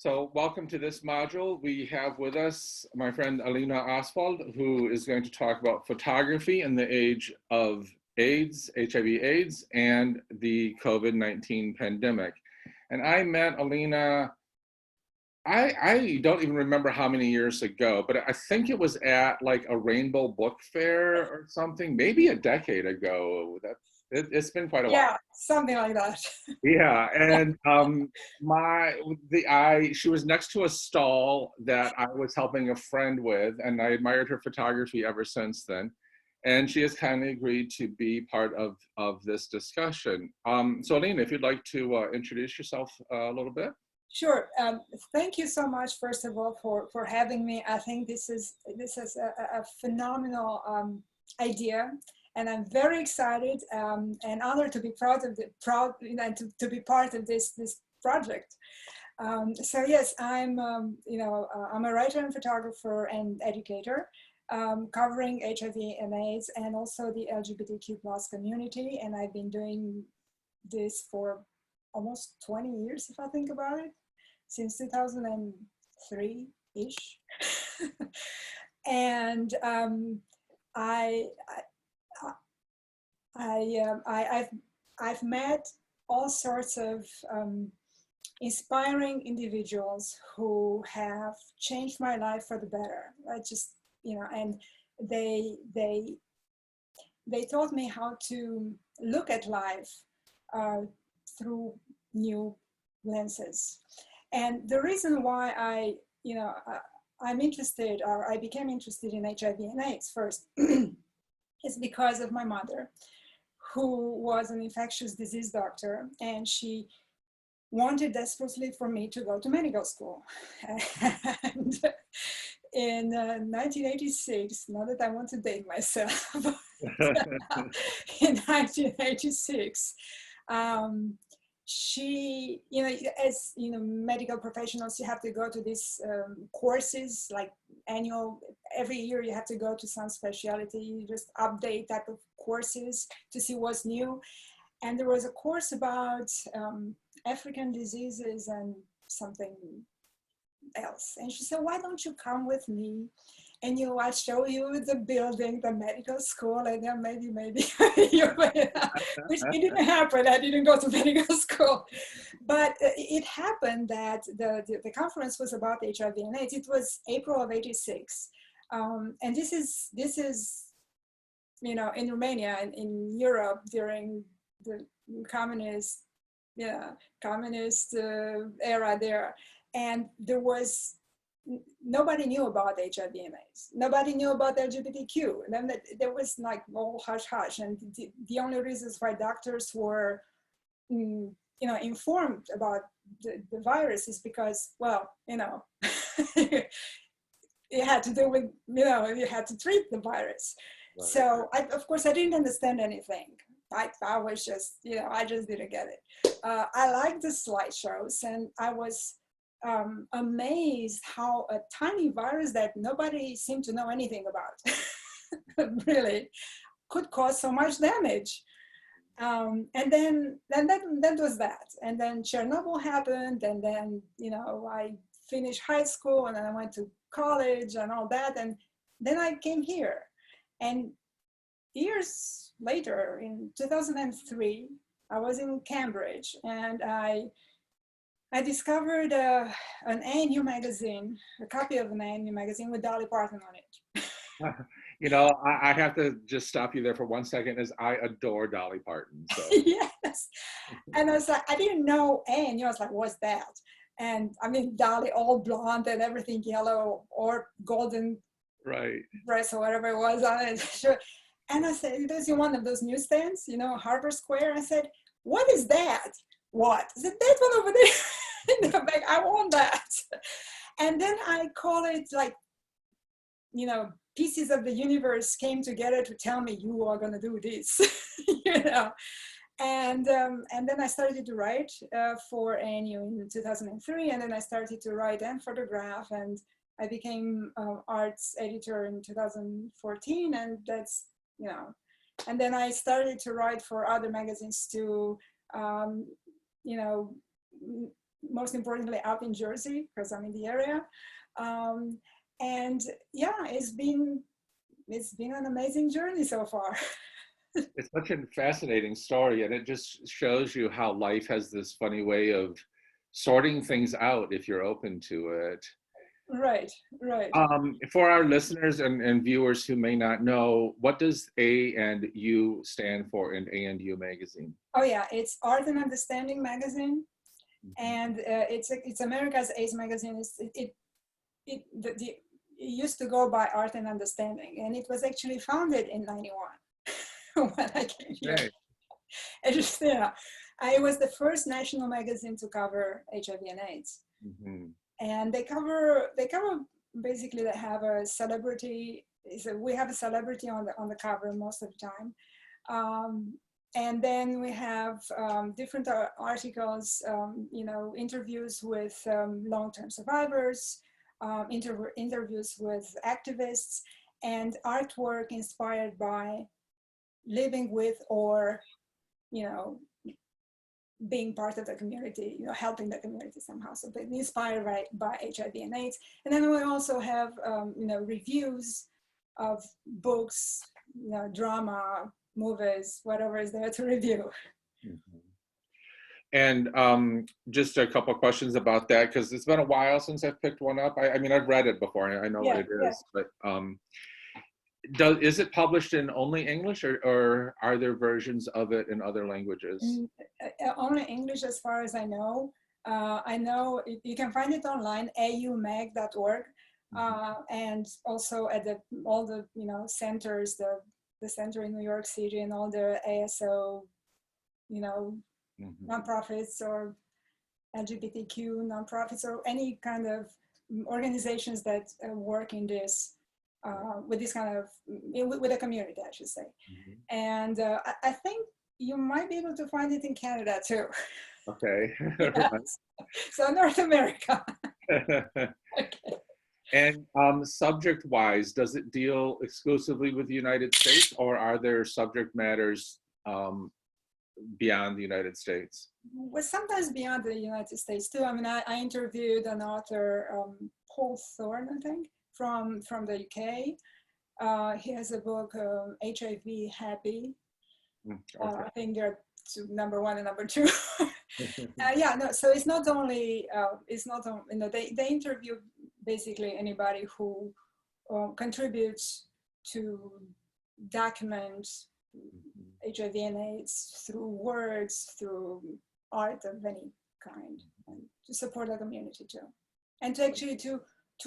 So welcome to this module. We have with us my friend Alina Oswald, who is going to talk about photography in the age of AIDS, HIV/AIDS, and the COVID-19 pandemic. And I met Alina, I don't even remember how many years ago, but I think it was at like a Rainbow Book Fair or something, maybe a decade ago. It's been quite a while. Yeah, something like that. Yeah, and she was next to a stall that I was helping a friend with, and I admired her photography ever since then. And she has kindly agreed to be part of this discussion. So Alina, if you'd like to introduce yourself a little bit. Sure. Thank you so much, first of all, for having me. I think this is a phenomenal idea, and I'm very excited and honored to be to be part of this project. So yes, I'm I'm a writer and photographer and educator, covering HIV and AIDS and also the LGBTQ+ community, and I've been doing this for almost 20 years, if I think about it, since 2003-ish. And I've met all sorts of inspiring individuals who have changed my life for the better. And they taught me how to look at life through new lenses. And the reason why I'm interested, or I became interested in HIV and AIDS first, is because of my mother, who was an infectious disease doctor, and she wanted desperately for me to go to medical school. And in 1986, not that I want to date myself, but in 1986, she, as medical professionals, you have to go to these courses, like every year you have to go to some specialty, you just update type of courses to see what's new. And there was a course about African diseases and something else. And she said, why don't you come with me? And I'll show you the building, the medical school, and then maybe which didn't happen. I didn't go to medical school. But it happened that the conference was about HIV and AIDS. It was April of '86. And this is in Romania and in Europe during the communist era there. And there was, nobody knew about HIV and AIDS. Nobody knew about LGBTQ. And then there was like all hush hush. And the only reasons why doctors were, informed about the virus is because, well, it had to do with, you had to treat the virus. Right. So of course, I didn't understand anything. I was just, I just didn't get it. I liked the slideshows, and I was amazed how a tiny virus that nobody seemed to know anything about really could cause so much damage. And then that was that. And then Chernobyl happened, and then I finished high school, and then I went to college and all that, and then I came here. And years later, in 2003, I was in Cambridge, and I discovered an A&U magazine, a copy of an A&U magazine with Dolly Parton on it. I have to just stop you there for 1 second, as I adore Dolly Parton. So. Yes. And I was like, I didn't know A&U. I was like, what's that? And I mean, Dolly, all blonde and everything yellow or golden, right, dress or whatever it was on it. Sure. And I said, it was in one of those newsstands, Harbor Square. I said, what is that? What? I said, that one over there in the back, I want that. And then I call it like, pieces of the universe came together to tell me, you are going to do this, And then I started to write for A&U in 2003, and then I started to write and photograph, and I became arts editor in 2014, and that's, and then I started to write for other magazines too, most importantly out in Jersey, because I'm in the area. And yeah, it's been an amazing journey so far. It's such a fascinating story, and it just shows you how life has this funny way of sorting things out if you're open to it. Right, right. For our listeners and viewers who may not know, what does A&U stand for in A&U Magazine? Oh yeah, it's Art and Understanding magazine, and it's America's AIDS magazine. It used to go by Art and Understanding, and it was actually founded in '91 when I came here. Right. And just, yeah, it was the first national magazine to cover HIV and AIDS. Mm-hmm. And they cover basically, they have a celebrity. We have a celebrity on the cover most of the time. And then we have different articles, interviews with long-term survivors, interviews with activists, and artwork inspired by living with or, being part of the community, helping the community somehow. So being inspired by HIV and AIDS. And then we also have, reviews of books, drama, movies, whatever is there to review. Mm-hmm. And just a couple of questions about that, because it's been a while since I've picked one up. I mean, I've read it before. I know what it is, but is it published in only English, or are there versions of it in other languages? Only English, as far as I know. I know you can find it online, aumag.org, and also at all the centers, the center in New York City, and all the ASO, nonprofits or LGBTQ nonprofits or any kind of organizations that work in this. With this kind of, with a community, I should say. And I think you might be able to find it in Canada too. Okay. Yes. So North America. Okay. And subject-wise, does it deal exclusively with the United States, or are there subject matters beyond the United States? Well, sometimes beyond the United States too. I mean, I interviewed an author, Paul Thorne, I think, from the UK. He has a book, HIV Happy. Okay. I think they're number one and number two. So it's not only, they interview basically anybody who contributes to document HIV and AIDS through words, through art of any kind, and to support the community too. And to actually to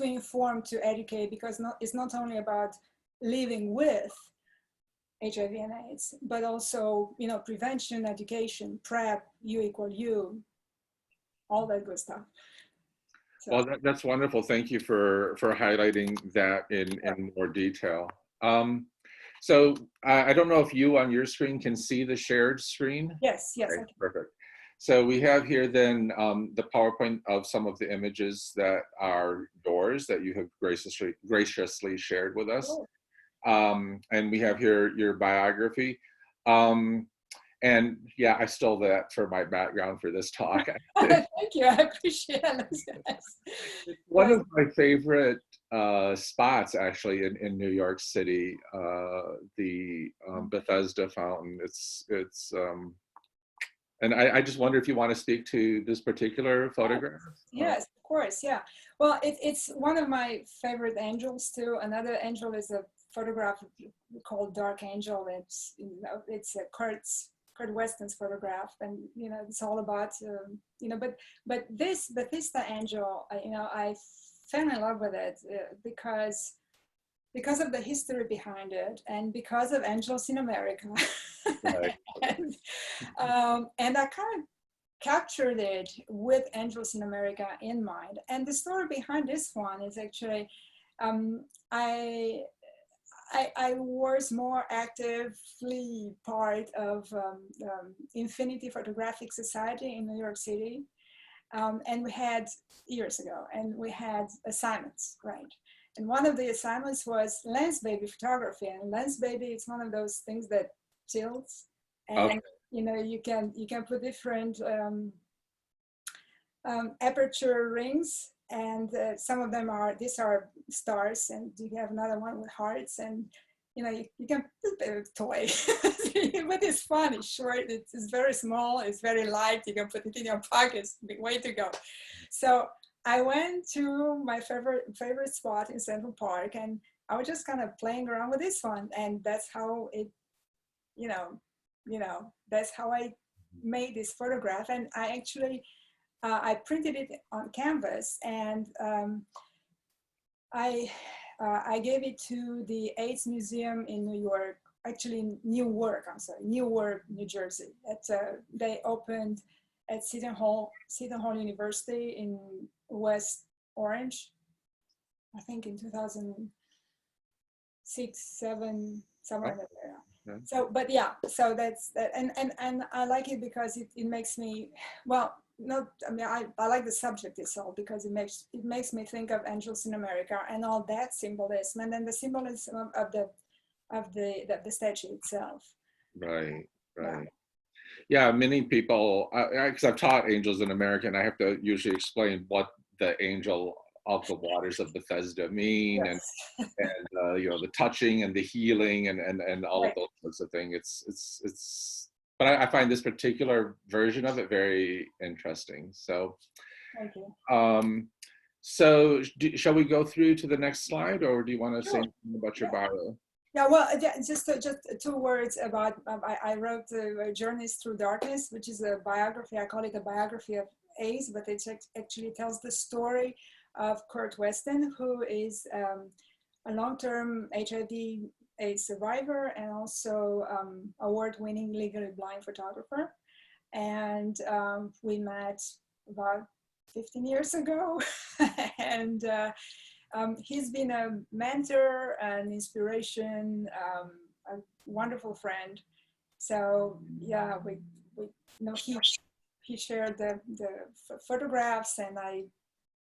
inform, to educate, because it's not only about living with HIV and AIDS, but also, prevention, education, PrEP, U=U, all that good stuff. So. Well, that's wonderful. Thank you for highlighting that in more detail. So I don't know if you on your screen can see the shared screen. Yes, okay, perfect. So we have here then the PowerPoint of some of the images that are yours that you have graciously shared with us. Cool. And we have here your biography. And yeah, I stole that for my background for this talk. Thank you, I appreciate it. It's one of my favorite spots actually in New York City, the Bethesda fountain. It's and I just wonder if you want to speak to this particular photograph? Yes, of course, yeah. Well, it's one of my favorite angels too. Another angel is a photograph called Dark Angel. It's a Kurt Weston's photograph, and it's all about but this Bethesda angel, I fell in love with it because of the history behind it, and because of Angels in America. Right. And I kind of captured it with Angels in America in mind. And the story behind this one is actually, I was more actively part of Infinity Photographic Society in New York City. And we had, years ago, and we had assignments, right? And one of the assignments was lens baby photography. And lens baby is one of those things that tilts. And, you can put different aperture rings, and some of them are, these are stars, and you have another one with hearts, and you know, you can put a toy, but it's fun, it's short, it's very small, it's very light, you can put it in your pockets, big way to go. So I went to my favorite spot in Central Park, and I was just kind of playing around with this one, and that's how it, you know, that's how I made this photograph. And I actually, I printed it on canvas, and I gave it to the AIDS Museum in New York, actually Newark, I'm sorry, Newark, New Jersey. They opened at Seton Hall University in West Orange, I think in 2006, 7, somewhere in there. Okay. So, but yeah, so that's that, and I like it because it makes me, well, not, I mean, I like the subject itself because it makes me think of Angels in America and all that symbolism, and then the symbolism of the statue itself. Right, right. Yeah. Yeah, many people, because I've taught Angels in America, and I have to usually explain what the angel of the waters of Bethesda mean, Yes. and you know, the touching and the healing and all of Right. those sorts of things. It's but I find this particular version of it very interesting. So Thank you. shall we go through to the next slide, or do you want to say Sure. anything about your bio? Yeah, well, just 2 words about, I wrote Journeys Through Darkness, which is a biography. I call it a biography of AIDS, but it actually tells the story of Kurt Weston, who is a long-term HIV AIDS survivor and also award-winning legally blind photographer. And we met about 15 years ago. And he's been a mentor, an inspiration, a wonderful friend. So yeah, we you know, he shared the photographs, and I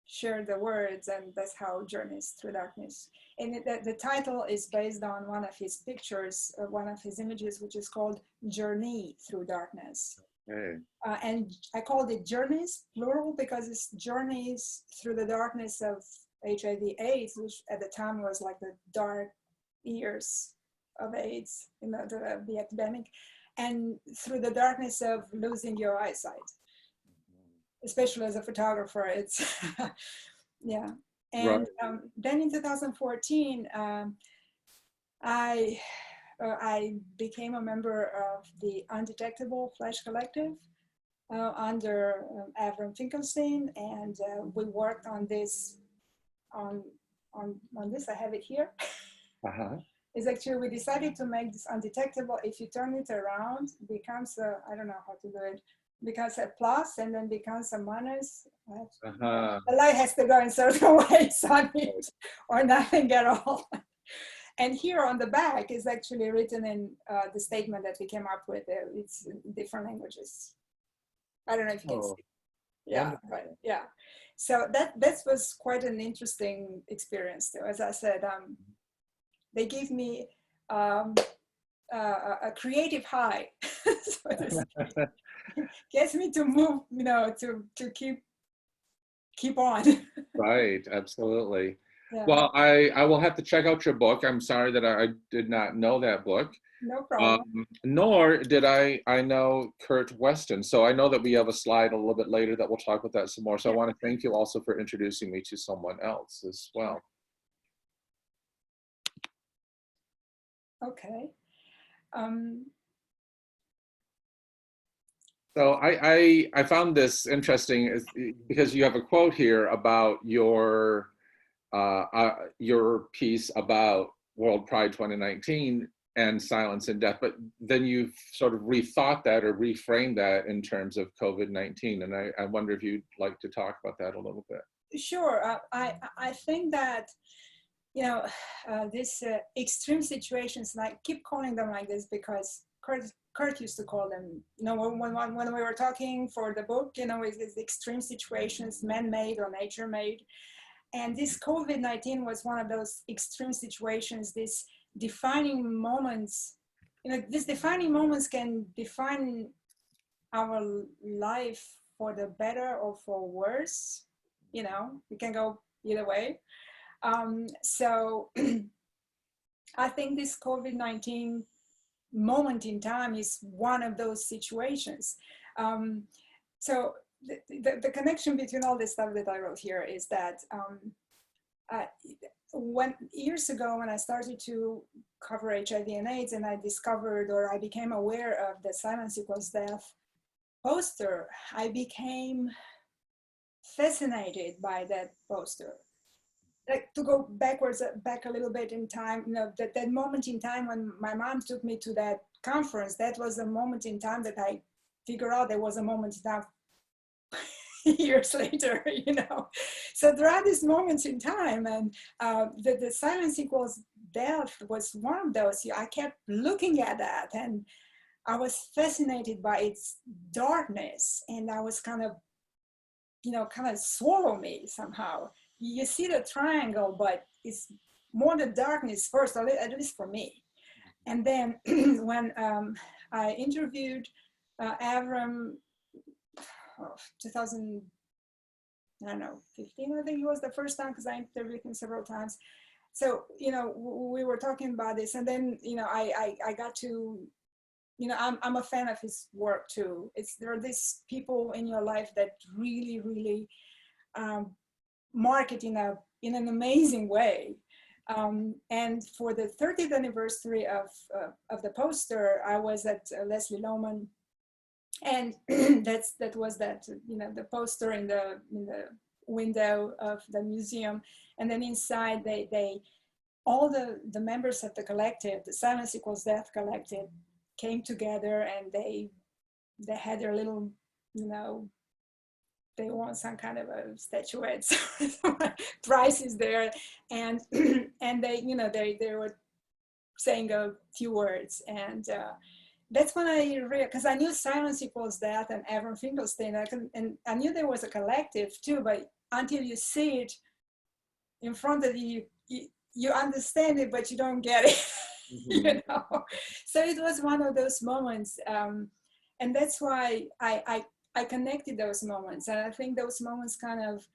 shared the words, and that's how Journeys Through Darkness. And the title is based on one of his pictures, one of his images, which is called Journey Through Darkness. Hey. And I called it Journeys, plural, because it's journeys through the darkness of HIV/AIDS, which at the time was like the dark years of AIDS, you know, the epidemic, and through the darkness of losing your eyesight, especially as a photographer. It's yeah. And Right. then in 2014, I became a member of the Undetectable Flash Collective under Avram Finkelstein, and we worked on this. On this, I have it here. Is actually, we decided to make this undetectable. If you turn it around, it becomes a, I don't know how to do it, becomes a plus and then becomes a minus. The light has to go in certain ways on it, or nothing at all. And here on the back is actually written in the statement that we came up with. It's in different languages. I don't know if you can see. Yeah, but yeah. So that was quite an interesting experience too. As I said, they gave me a creative high. So gets me to move, you know, to keep on. Right, absolutely. Yeah. Well, I will have to check out your book. I'm sorry that I did not know that book. No problem. Nor did I know Kurt Weston. So I know that we have a slide a little bit later that we'll talk about that some more. So I want to thank you also for introducing me to someone else as well. Okay. So I found this interesting because you have a quote here about your piece about World Pride 2019 and silence and death, but then you've sort of rethought that or reframed that in terms of COVID-19. And I wonder if you'd like to talk about that a little bit. Sure. I think that, you know, these extreme situations, and I keep calling them like this because Kurt used to call them, you know, when we were talking for the book, you know, it's extreme situations, man-made or nature-made. And this COVID-19 was one of those extreme situations, these defining moments. You know, these defining moments can define our life for the better or for worse. You know, it can go either way. So I think this COVID-19 moment in time is one of those situations. So the connection between all this stuff that I wrote here is that when years ago, when I started to cover HIV and AIDS, and I discovered, or I became aware of the Silence Equals Death poster, I became fascinated by that poster. Like, to go back a little bit in time, you know, that moment in time when my mom took me to that conference, that was a moment in time that I figured out there was a moment in time years later, you know. So there are these moments in time, and the Silence Equals Death was one of those. I kept looking at that, and I was fascinated by its darkness, and I was kind of, you know, kind of swallow me somehow. You see the triangle, but it's more the darkness first, at least for me. And then when I interviewed Avram, 2000, I don't know, 15, I think it was the first time, because I interviewed him several times. So, you know, we were talking about this, and then, you know, I got to, you know, I'm a fan of his work too. There are these people in your life that really, really mark it in an amazing way. And for the 30th anniversary of the poster, I was at Leslie Lohman, and that was you know, the poster in the window of the museum, and then inside they all the members of the collective, the Silence Equals Death collective, came together, and they had their little, you know, they won some kind of a statuette, prizes there, and and they, you know, they were saying a few words, and that's when I realized, because I knew Silence Equals Death and Avram Finkelstein, and I knew there was a collective too, but until you see it in front of you, you understand it, but you don't get it. Mm-hmm. You know, so it was one of those moments, and that's why I connected those moments, and I think those moments kind of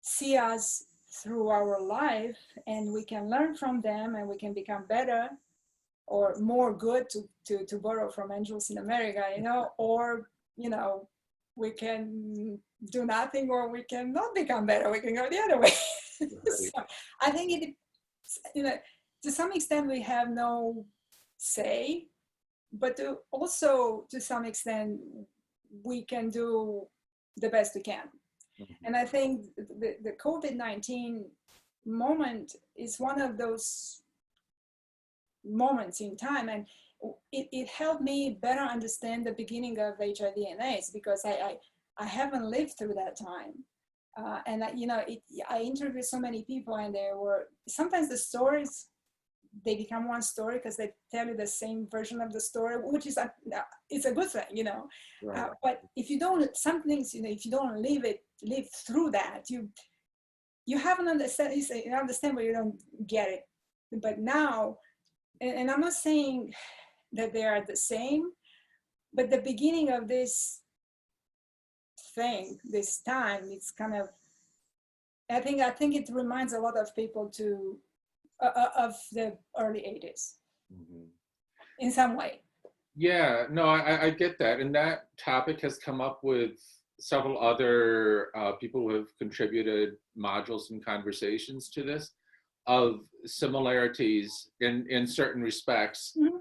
see us through our life, and we can learn from them, and we can become better or more good, to borrow from Angels in America, you know, or, you know, we can do nothing, or we can not become better. We can go the other way. Right. So I think it, you know, to some extent we have no say, but also to some extent we can do the best we can. Mm-hmm. And I think the COVID-19 moment is one of those moments in time, and it helped me better understand the beginning of HIV and AIDS, because I haven't lived through that time. And you know, I interviewed so many people, and there were sometimes the stories, they become one story because they tell you the same version of the story, which is it's a good thing, you know. Right. But if you don't, some things, you know, if you don't live through that, you haven't understand. You understand, but you don't get it. But now, and I'm not saying that they are the same, but the beginning of this thing, this time, it's kind of, I think it reminds a lot of people of the early 80s, mm-hmm. in some way. Yeah, no, I get that. And that topic has come up with several other people who have contributed modules and conversations to this, of similarities in certain respects, mm-hmm.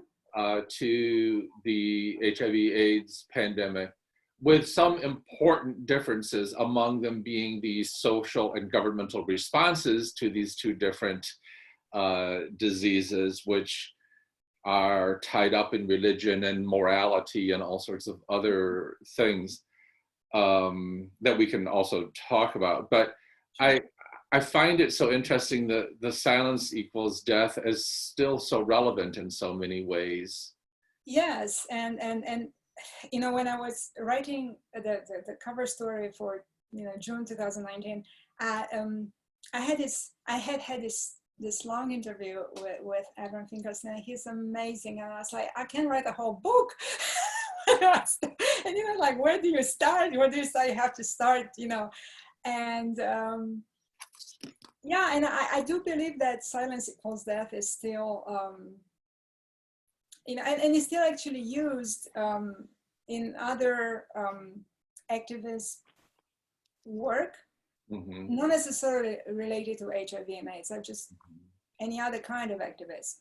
To the HIV/AIDS pandemic, with some important differences, among them being the social and governmental responses to these two different diseases, which are tied up in religion and morality and all sorts of other things that we can also talk about. But I find it so interesting that the Silence Equals Death is still so relevant in so many ways. Yes, and you know, when I was writing the cover story for, you know, June 2019, I had this long interview with Avram Finkelstein. He's amazing, and I was like, I can write a whole book And like, where do you start? Where do you say you have to start? And yeah, and I do believe that silence equals death is still, and it's still actually used in other activist work, not necessarily related to HIV and AIDS, or just any other kind of activist.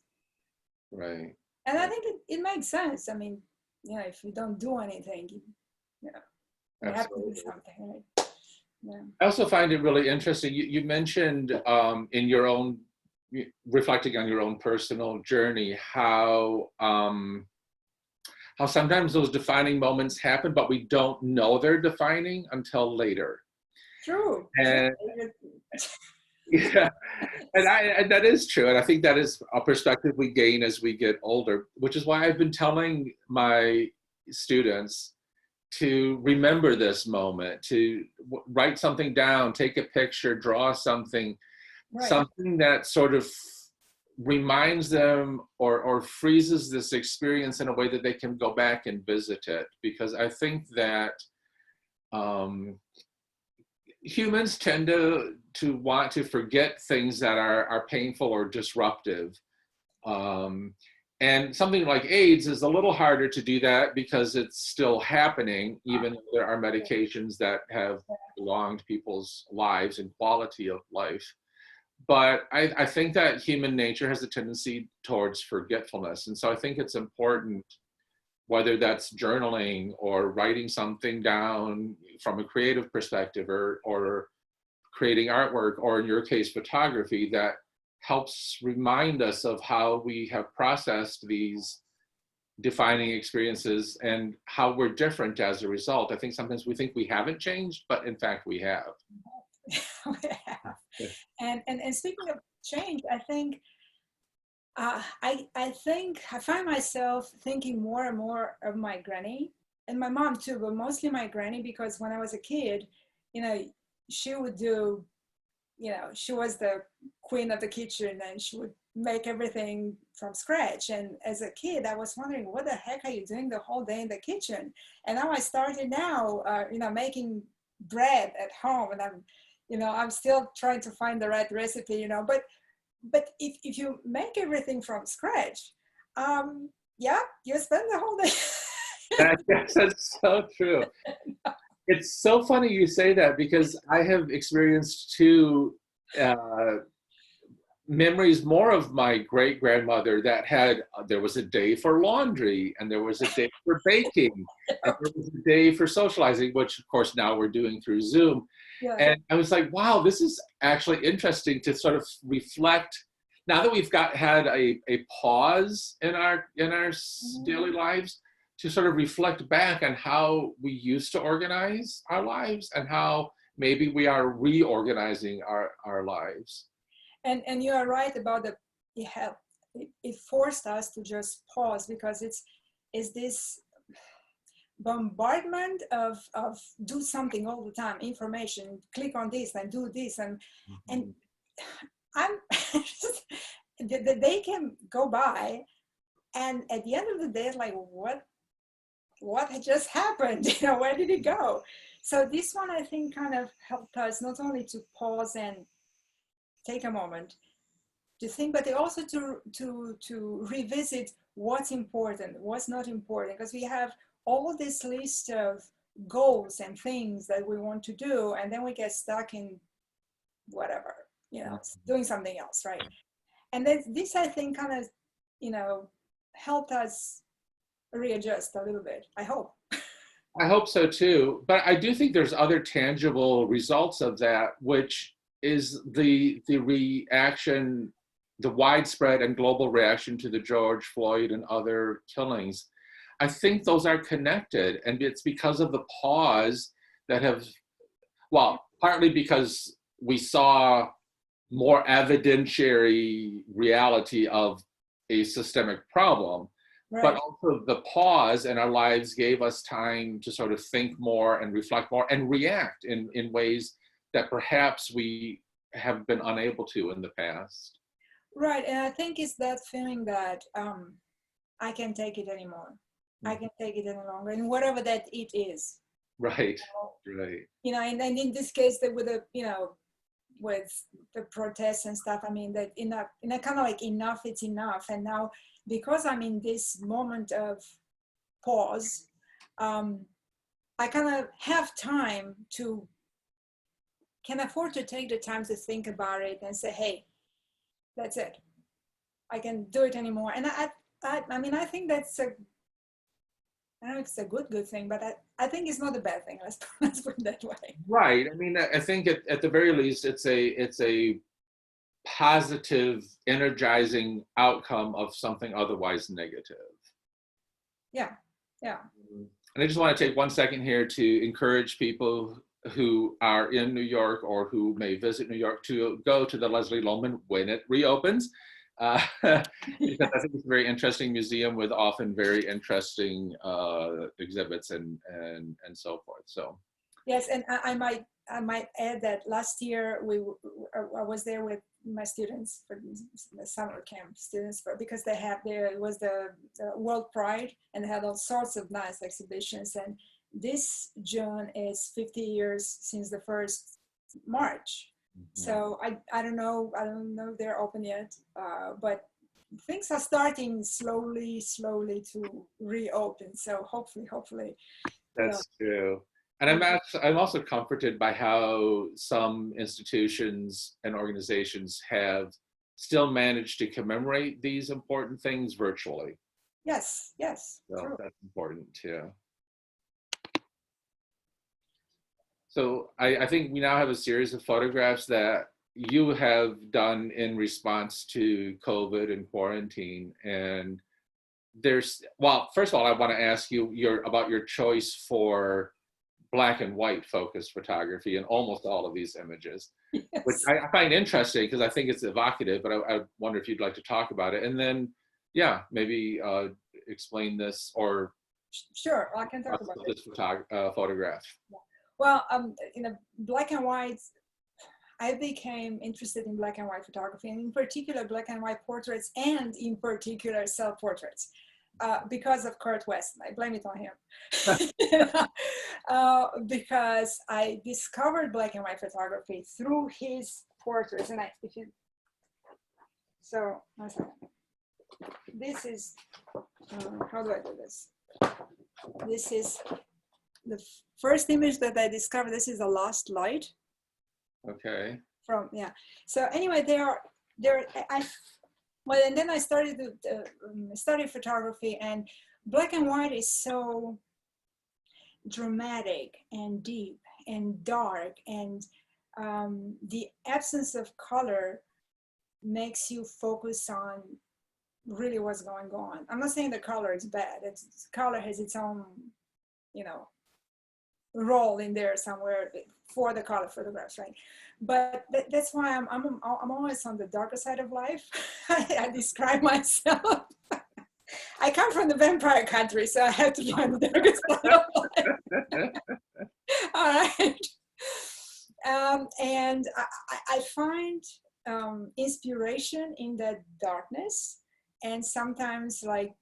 Right. And I think it makes sense. I mean, if you don't do anything, you have to do something, right? Yeah. I also find it really interesting. You mentioned in your own, reflecting on your own personal journey, how sometimes those defining moments happen, but we don't know they're defining until later. True. And yeah, and that is true. And I think that is a perspective we gain as we get older, which is why I've been telling my students to remember this moment, to write something down, take a picture, draw something, right. Something that sort of reminds them or freezes this experience in a way that they can go back and visit it. Because I think that humans tend to want to forget things that are painful or disruptive. And something like AIDS is a little harder to do that because it's still happening, even though there are medications that have prolonged people's lives and quality of life. But I think that human nature has a tendency towards forgetfulness. And so I think it's important, whether that's journaling or writing something down from a creative perspective, or creating artwork, or in your case, photography, that helps remind us of how we have processed these defining experiences and how we're different as a result. I think sometimes we think we haven't changed, but in fact we have. We have. And speaking of change, I think I think I find myself thinking more and more of my granny and my mom too, but mostly my granny, because when I was a kid, she would do, she was the queen of the kitchen and she would make everything from scratch. And as a kid, I was wondering, what the heck are you doing the whole day in the kitchen? And now I started making bread at home, and I'm still trying to find the right recipe, but if you make everything from scratch, you spend the whole day. That's so true. It's so funny you say that, because I have experienced two memories more of my great grandmother that there was a day for laundry, and there was a day for baking, and there was a day for socializing, which of course now we're doing through Zoom. Yeah. And I was like, wow, this is actually interesting to sort of reflect, now that we've had a pause in our daily lives, to sort of reflect back on how we used to organize our lives and how maybe we are reorganizing our lives. And you are right about it forced us to just pause, because it's this bombardment of do something all the time, information, click on this and do this, and I'm the day can go by, and at the end of the day, it's like, what had just happened? Where did it go? So this one, I think, kind of helped us not only to pause and take a moment to think, but also to revisit what's important, what's not important, because we have all this list of goals and things that we want to do, and then we get stuck in whatever, doing something else, right? And then this, I think, kind of, helped us readjust a little bit, I hope. I hope so too, but I do think there's other tangible results of that, which is the reaction, the widespread and global reaction to the George Floyd and other killings. I think those are connected, and it's because of the pause that partly because we saw more evidentiary reality of a systemic problem, right. But also the pause in our lives gave us time to sort of think more and reflect more and react in ways that perhaps we have been unable to in the past. Right, and I think it's that feeling that I can't take it anymore. I can take it any longer, and whatever that it is. Right, So, right. and in this case, that with with the protests and stuff, I mean, that enough, kind of like enough, it's enough. And now, because I'm in this moment of pause, I kind of have time to, can afford to take the time to think about it and say, hey, that's it. I can do it anymore. And I mean, I think that's I don't know if it's a good thing, but I think it's not a bad thing. Let's put it that way. Right. I mean, I think at the very least, it's a positive, energizing outcome of something otherwise negative. Yeah, yeah. And I just want to take 1 second here to encourage people who are in New York or who may visit New York to go to the Leslie Lohman when it reopens. Because I think it's a very interesting museum with often very interesting exhibits and so forth. So yes, and I might add that last year I was there with my students for the summer camp students because there was the World Pride, and they had all sorts of nice exhibitions. And this June is 50 years since the first march. So I don't know if they're open yet, but things are starting slowly to reopen. So hopefully. that's true. And I'm also comforted by how some institutions and organizations have still managed to commemorate these important things virtually. Yes. So True. that's important too. So I think we now have a series of photographs that you have done in response to COVID and quarantine. And well, first of all, I want to ask you about your choice for black and white focused photography in almost all of these images, Yes. which I find interesting because I think it's evocative, but I wonder if you'd like to talk about it. And then, yeah, maybe explain this or Sure, I can talk about this photograph. Yeah. Well, black and white, I became interested in black and white photography, and in particular black and white portraits, and in particular self-portraits. Because of Kurt Weston. I blame it on him. Because I discovered black and white photography through his portraits. And so, one second. This is, how do I do this? This is the first image that I discovered. This is a lost light. Okay. So anyway, well, and then I started to study photography, and black and white is so dramatic and deep and dark, and the absence of color makes you focus on really what's going on. I'm not saying the color is bad. Color has its own, role in there somewhere for the color photographs, right? But that's why I'm always on the darker side of life. I describe myself. I come from the vampire country, so I have to be on the darker side of life. All right. And I find inspiration in that darkness, and sometimes, like,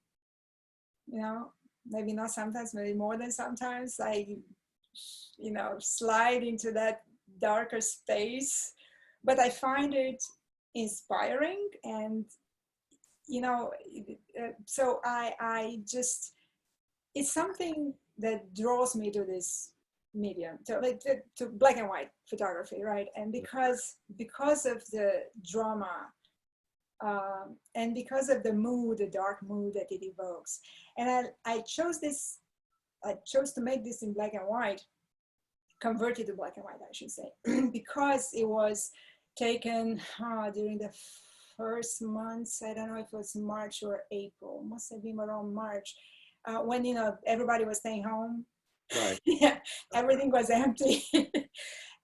maybe not sometimes, maybe more than sometimes, I slide into that darker space, but I find it inspiring. And so I just, it's something that draws me to this medium, to black and white photography, right? And because of the drama, and because of the mood, the dark mood that it evokes. And I chose to make this in black and white, converted to black and white, I should say, because it was taken during the first months. I don't know if it was March or April, must have been around March, when everybody was staying home. Right. Yeah, everything was empty.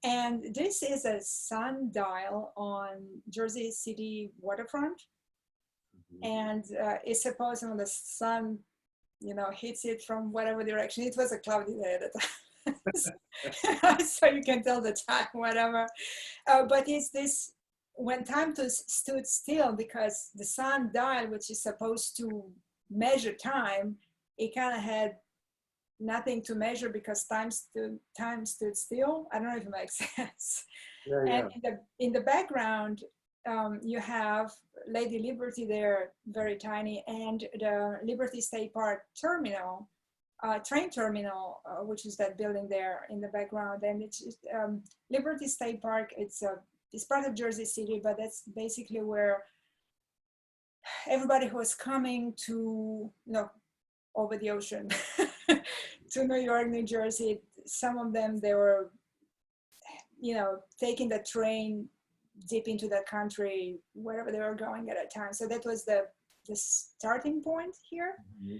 And this is a sundial on Jersey City Waterfront. And it's supposed when the sun, hits it from whatever direction. It was a cloudy day at the time. So you can tell the time, whatever. But it's this, when time stood still, because the sundial, which is supposed to measure time, it kind of had nothing to measure because time stood still. I don't know if it makes sense. Yeah, And yeah. in the background, you have Lady Liberty there, very tiny, and the Liberty State Park terminal, train terminal, which is that building there in the background. And it's Liberty State Park. It's part of Jersey City, but that's basically where everybody who was coming to, over the ocean to New York, New Jersey, some of them, they were, taking the train deep into the country, wherever they were going at a time. So that was the starting point here. Mm-hmm.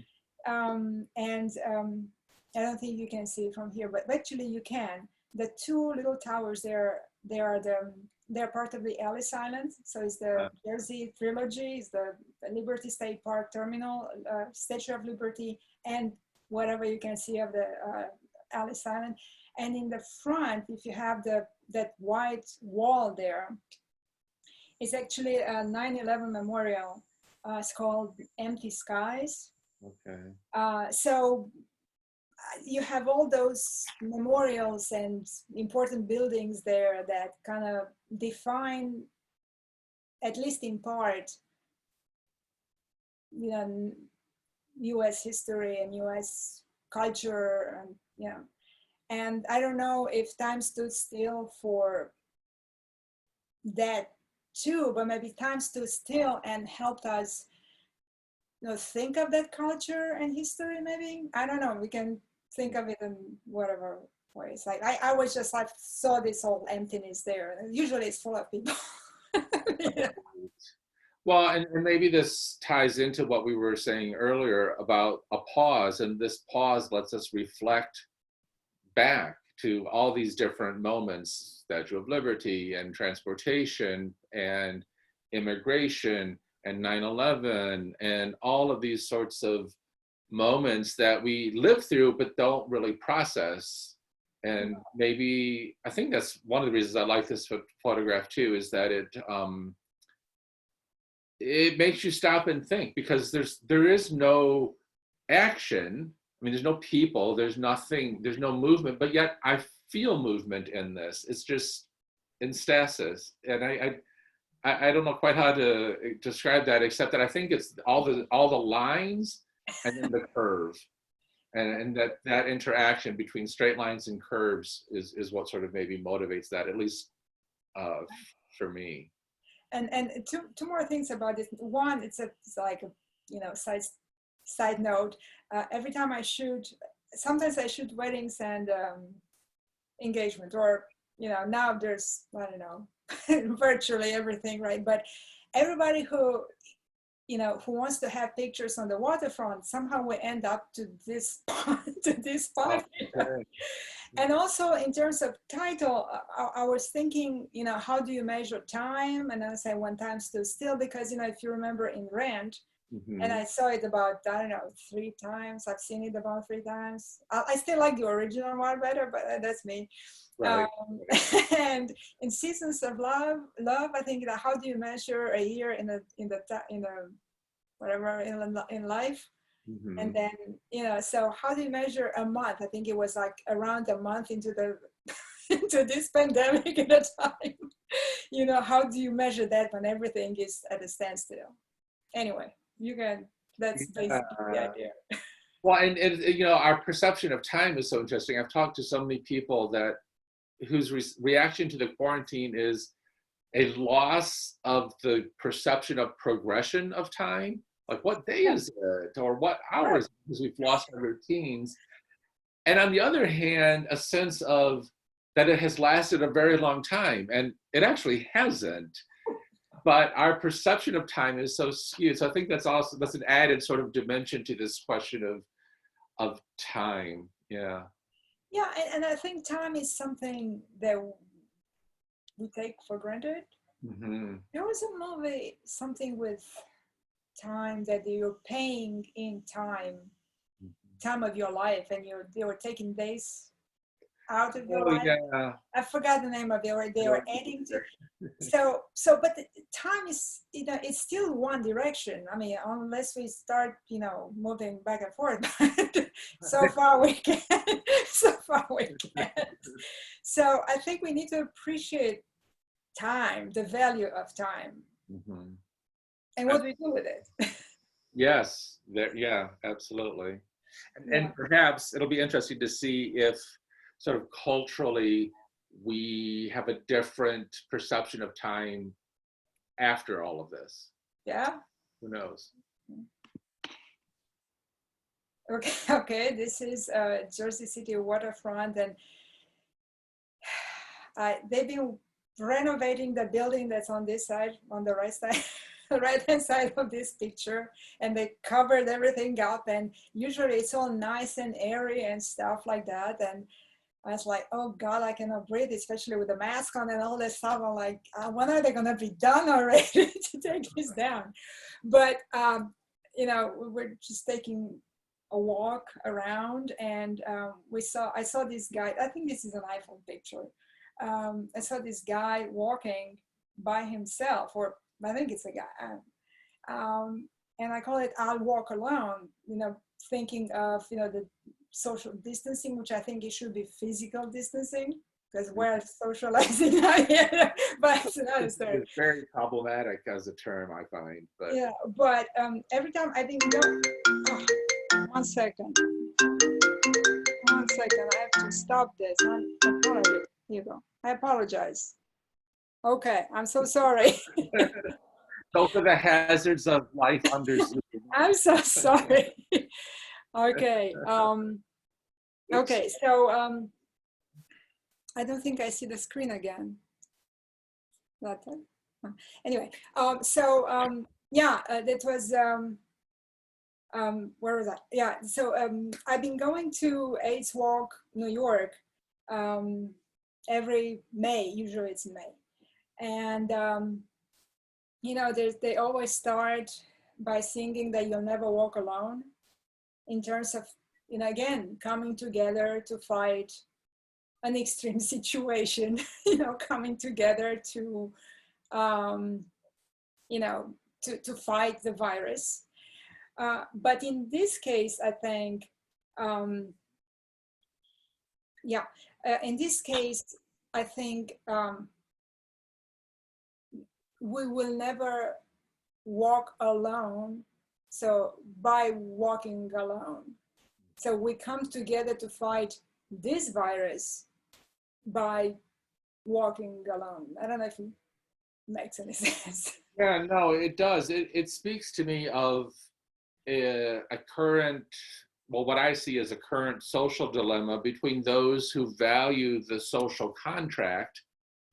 I don't think you can see it from here, but actually you can. The two little towers there, they're part of the Ellis Island. So it's the Jersey trilogy, it's the Liberty State Park terminal, Statue of Liberty, and whatever you can see of the Ellis Island. And in the front, if you have that white wall there, it's actually a 9/11 memorial. It's called Empty Skies. Okay. So you have all those memorials and important buildings there that kind of define, at least in part, U.S. history and U.S. culture, and and I don't know if time stood still for that too, but maybe time stood still and helped us, think of that culture and history. Maybe, I don't know. We can think of it in whatever ways. Like I was just like saw this whole emptiness there. Usually it's full of people. Yeah. Well, and maybe this ties into what we were saying earlier about a pause, and this pause lets us reflect back to all these different moments, Statue of Liberty and transportation and immigration and 9/11 and all of these sorts of moments that we live through but don't really process. And maybe, I think that's one of the reasons I like this photograph too, is that it makes you stop and think, because there is no action. I mean, there's no people, there's nothing, there's no movement, but yet I feel movement in this. It's just in stasis. And I don't know quite how to describe that, except that I think it's all the lines and then the curve. And that interaction between straight lines and curves is what sort of maybe motivates that, at least for me. And two more things about this. One, it's like a side note. Every time I shoot, sometimes I shoot weddings and engagement, or now there's, I don't know, virtually everything, right? But everybody who wants to have pictures on the waterfront, somehow we end up to this spot. Okay. And also in terms of title, I was thinking, how do you measure time? And I say when time stood still, because, if you remember in Rent, mm-hmm. And I saw it about, I don't know, 3 times. I've seen it about 3 times. I still like the original one better, but that's me. Right. And in Seasons of Love, I think, how do you measure a year in life? Mm-hmm. And then, so how do you measure a month? I think it was like around a month into this pandemic at a time. How do you measure that when everything is at a standstill? Anyway, that's basically the idea. Well, and our perception of time is so interesting. I've talked to so many people whose reaction to the quarantine is a loss of the perception of progression of time. Like, what day is it, or what hours, because we've lost our routines. And on the other hand, a sense of that it has lasted a very long time, and it actually hasn't. But our perception of time is so skewed. So I think that's an added sort of dimension to this question of time. Yeah. Yeah, and I think time is something that we take for granted. Mm-hmm. There was a movie, something with time, that you're paying in time of your life, and they were taking days. out of your Oh life. yeah. I forgot the name of it, or they I were don't adding to. either. But the time is, it's still one direction. I mean, unless we start, moving back and forth, so far we can, so far we can. So I think we need to appreciate time, the value of time, Mhm. and what we do with it. Yes, there, yeah, absolutely. Yeah. And perhaps it'll be interesting to see if sort of culturally we have a different perception of time after all of this. Yeah. Who knows? Okay. Okay. This is Jersey City Waterfront, and they've been renovating the building that's on this side, on the right side, the right hand side of this picture, and they covered everything up. And usually it's all nice and airy and stuff like that. And I was like, oh God, I cannot breathe, especially with the mask on and all this stuff. I'm like, when are they going to be done already to take this down? But, we're just taking a walk around, and I saw this guy. I think this is an iPhone picture. I saw this guy walking by himself, or I think it's a guy. And I call it I'll Walk Alone, thinking of, the social distancing, which I think it should be physical distancing, because we're socializing now here, but it's another story. It's very problematic as a term, I find. But Yeah, but every time I didn't know, oh, 1 second, I have to stop this. Here you go. I apologize. Okay, I'm so sorry. those are the hazards of life under Zoom. I'm so sorry. Okay. Okay. So I don't think I see the screen again. Not that. Anyway. Yeah. That was. Where was I? Yeah. So I've been going to AIDS Walk New York every May. Usually it's May, and they always start by singing that you'll never walk alone, in terms of, again, coming together to fight an extreme situation, coming together to, to fight the virus. But in this case, I think, in this case, I think we will never walk alone. So by walking alone, so we come together to fight this virus by walking alone. I don't know if it makes any sense. Yeah, no, it does. It speaks to me of a current, well, what I see as a current social dilemma between those who value the social contract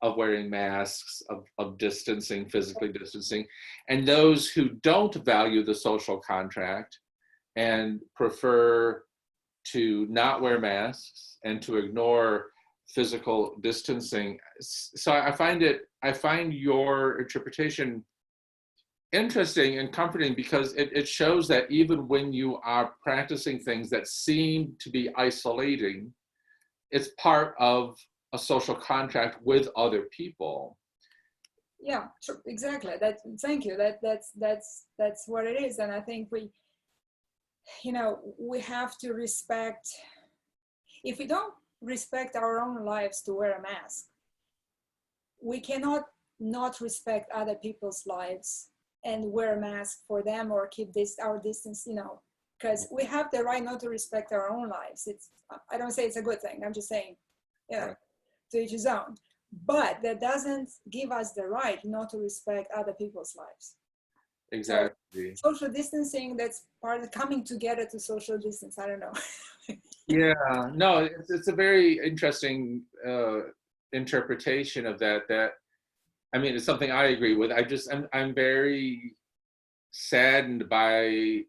of wearing masks, of distancing, physically distancing, and those who don't value the social contract and prefer to not wear masks and to ignore physical distancing. So I find your interpretation interesting and comforting, because it shows that even when you are practicing things that seem to be isolating, it's part of a social contract with other people. Yeah, sure, exactly. Thank you. That's what it is. And I think we have to respect. If we don't respect our own lives to wear a mask, we cannot not respect other people's lives and wear a mask for them, or keep our distance, because we have the right not to respect our own lives. I don't say it's a good thing. I'm just saying, to each his own. But that doesn't give us the right not to respect other people's lives. Exactly. So, social distancing, that's part of coming together to social distance. I don't know. Yeah, no, it's a very interesting interpretation of that. I mean, it's something I agree with. I'm very saddened by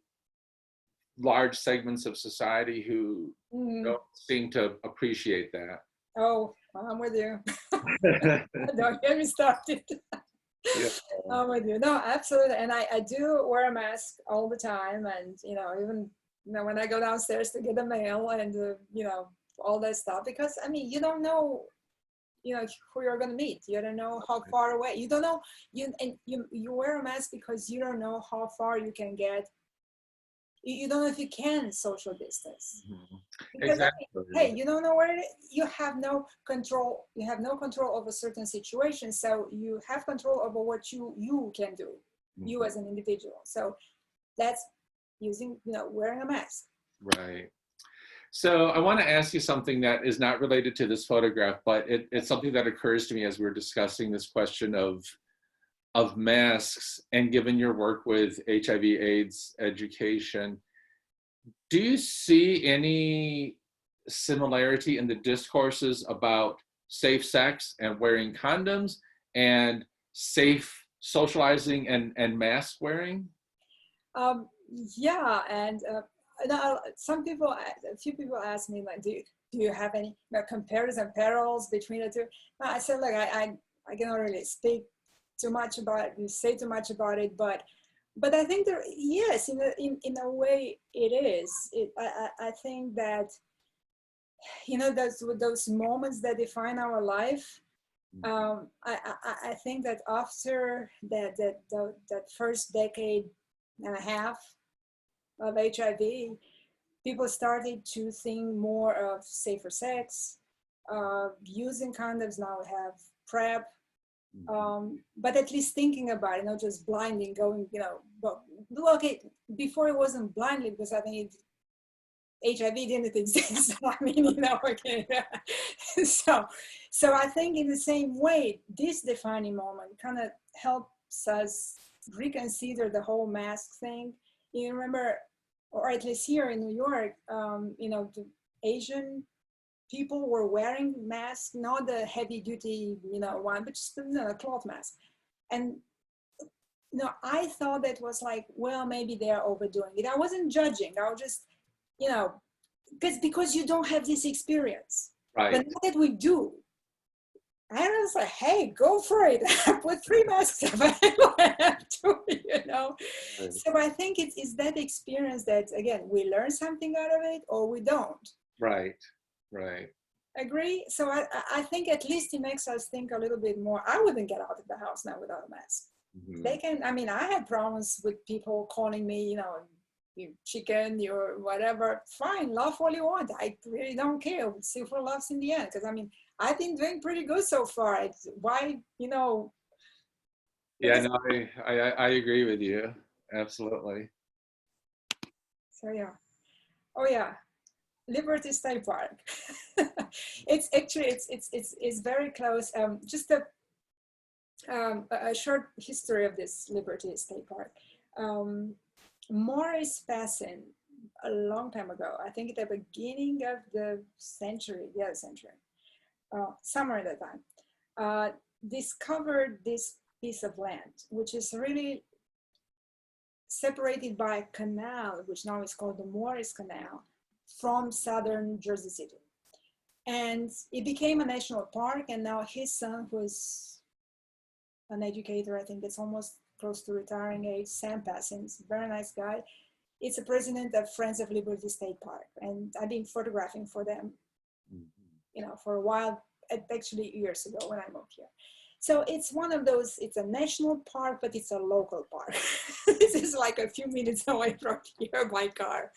large segments of society who don't seem to appreciate that. Oh, I'm with you. Don't get me started. Yeah. I'm with you. No, absolutely. And I do wear a mask all the time. And, even when I go downstairs to get the mail, and, all that stuff, because I mean, you don't know, you know, who you're going to meet. You don't know how far away. You don't know. You wear a mask because you don't know how far you can get. You don't know if you can social distance. Mhm. Because Exactly. I mean, hey, you don't know where it is. You have no control. You have no control over certain situations. So you have control over what you can do, you as an individual. So that's using, you know, wearing a mask. Right. So I want to ask you something that is not related to this photograph, but it's something that occurs to me as we're discussing this question of masks, and given your work with HIV/AIDS education, do you see any similarity in the discourses about safe sex and wearing condoms and safe socializing and mask wearing? Yeah, and now a few people ask me like, do you have any, you know, comparison parallels between the two? I said, like, I cannot really speak too much about it, say too much about it, but I think there, yes, in a way it is. I think that, you know, those moments that define our life. I think that after that first decade and a half of HIV, people started to think more of safer sex, using condoms. Now we have PrEP, but at least thinking about it, not just blindly going, you know, but okay, before it wasn't blindly, because I think HIV didn't exist. I mean, you know, okay. So I think in the same way, this defining moment kind of helps us reconsider the whole mask thing. You remember, or at least here in New York, you know, the Asian people were wearing masks, not the heavy duty, you know, one, but just, you know, a cloth mask. And, you know, I thought that was like, well, maybe they're overdoing it. I wasn't judging. I was just, you know, because you don't have this experience. Right. But now that we do, I was like, hey, go for it. Put 3 masks available, you know. Right. So I think it's that experience that, again, we learn something out of it or we don't. Right. Right. Agree? So I think at least it makes us think a little bit more. I wouldn't get out of the house now without a mask. They can, I mean, I had problems with people calling me, you know, you chicken, you're whatever. Fine, laugh all you want. I really don't care. We'll see who laughs in the end. Because I mean, I've been doing pretty good so far. Why, you know? Yeah, no, I agree with you. Absolutely. So yeah. Oh yeah. Liberty State Park. It's actually it's very close. Just a short history of this Liberty State Park. Morris Passin, a long time ago, I think at the beginning of the century, somewhere at that time, discovered this piece of land, which is really separated by a canal, which now is called the Morris Canal, from southern Jersey City. And it became a national park, and now his son, who is an educator, I think it's almost close to retiring age, Sam Passins, very nice guy. It's a president of Friends of Liberty State Park. And I've been photographing for them, you know, for a while, actually years ago when I moved here. So it's one of those, it's a national park, but it's a local park. This is like a few minutes away from here by car.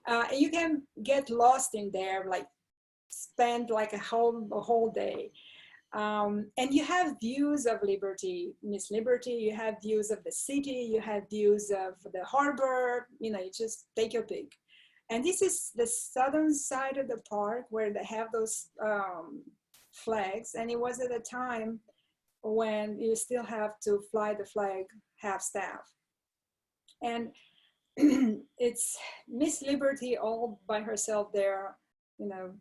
And you can get lost in there, like spend like a whole day. And you have views of Liberty, Miss Liberty, you have views of the city, you have views of the harbor, you know, you just take your pick. And this is the southern side of the park where they have those flags. And it was at a time when you still have to fly the flag half staff. And it's Miss Liberty all by herself there, you know.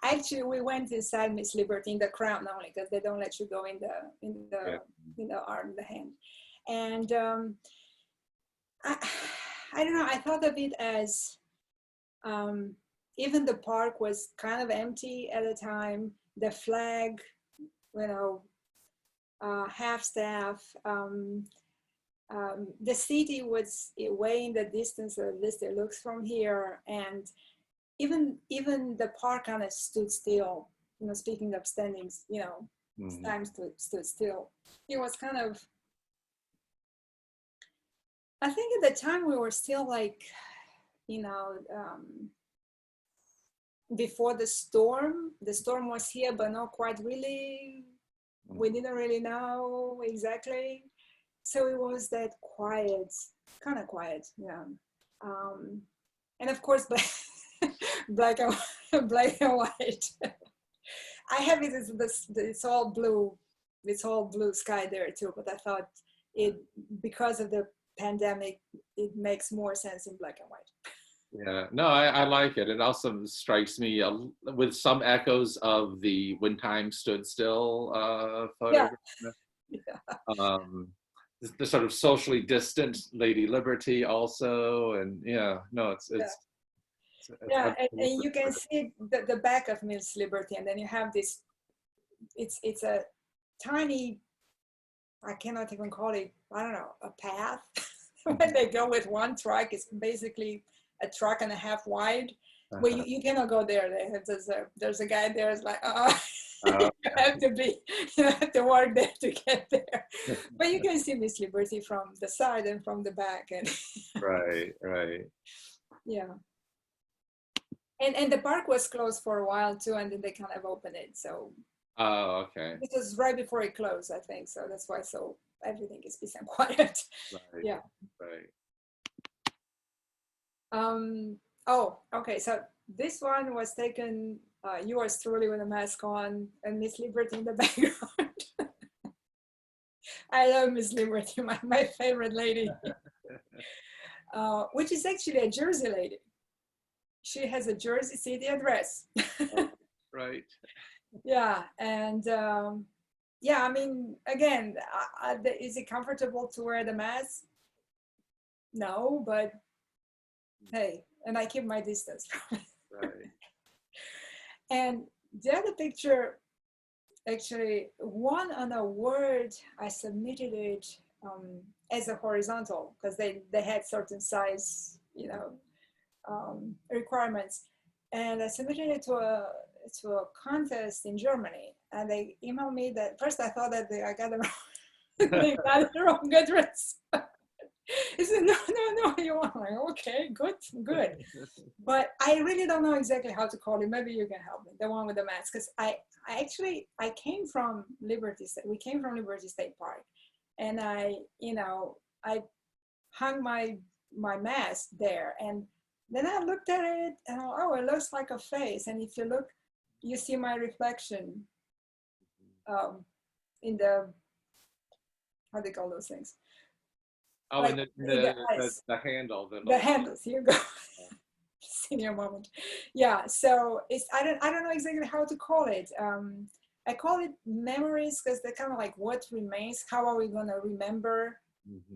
Actually, we went inside Miss Liberty in the crown only, because they don't let you go in the arm, the hand. And I don't know. I thought of it as even the park was kind of empty at the time. The flag, you know, half staff. The city was way in the distance, or at least it looks from here, and even the park kind of stood still. You know, speaking of standings, you know, time stood still. It was kind of, I think at the time we were still like, you know, before the storm was here, but not quite really. We didn't really know exactly. So it was that quiet, kind of quiet, yeah. And of course, black and white. I have it as this, it's all blue sky there too, but I thought it, because of the pandemic, it makes more sense in black and white. Yeah, no, I like it. It also strikes me with some echoes of the When Time Stood Still photograph. Yeah. The sort of socially distant Lady Liberty also, and yeah, no, it's yeah, and you can see the back of Miss Liberty, and then you have this. It's a tiny, I cannot even call it, I don't know, a path. When they go with one truck, it's basically a truck and a half wide. Well, you cannot go there. There's a guy there. It's like, you have to work there to get there. But you can see Miss Liberty from the side and from the back, and right. Yeah. And the park was closed for a while too, and then they kind of opened it. So. Oh, okay. It was right before it closed, I think. So that's why everything is peace and quiet. Right. Yeah. Right. Oh, okay. So this one was taken, yours truly with a mask on, and Miss Liberty in the background. I love Miss Liberty, my favorite lady, which is actually a Jersey lady. She has a Jersey City address. Right. Yeah, and yeah, I mean, again, is it comfortable to wear the mask? No, but hey, and I keep my distance. Right. And the other picture, actually, one on a Word, I submitted it as a horizontal because they had certain size, you know, requirements, and I submitted it to a contest in Germany, and they emailed me that first I thought that I got the wrong, they got the wrong address. He said, no, you are like, okay, good. But I really don't know exactly how to call it. Maybe you can help me, the one with the mask, because I came from Liberty State. We came from Liberty State Park, and I hung my mask there, and then I looked at it, and oh, it looks like a face. And if you look, you see my reflection in the, how do you call those things? Oh, like and the handle. The handles, here you go. Senior moment. Yeah, so it's, I don't know exactly how to call it. I call it memories because they're kind of like what remains. How are we going to remember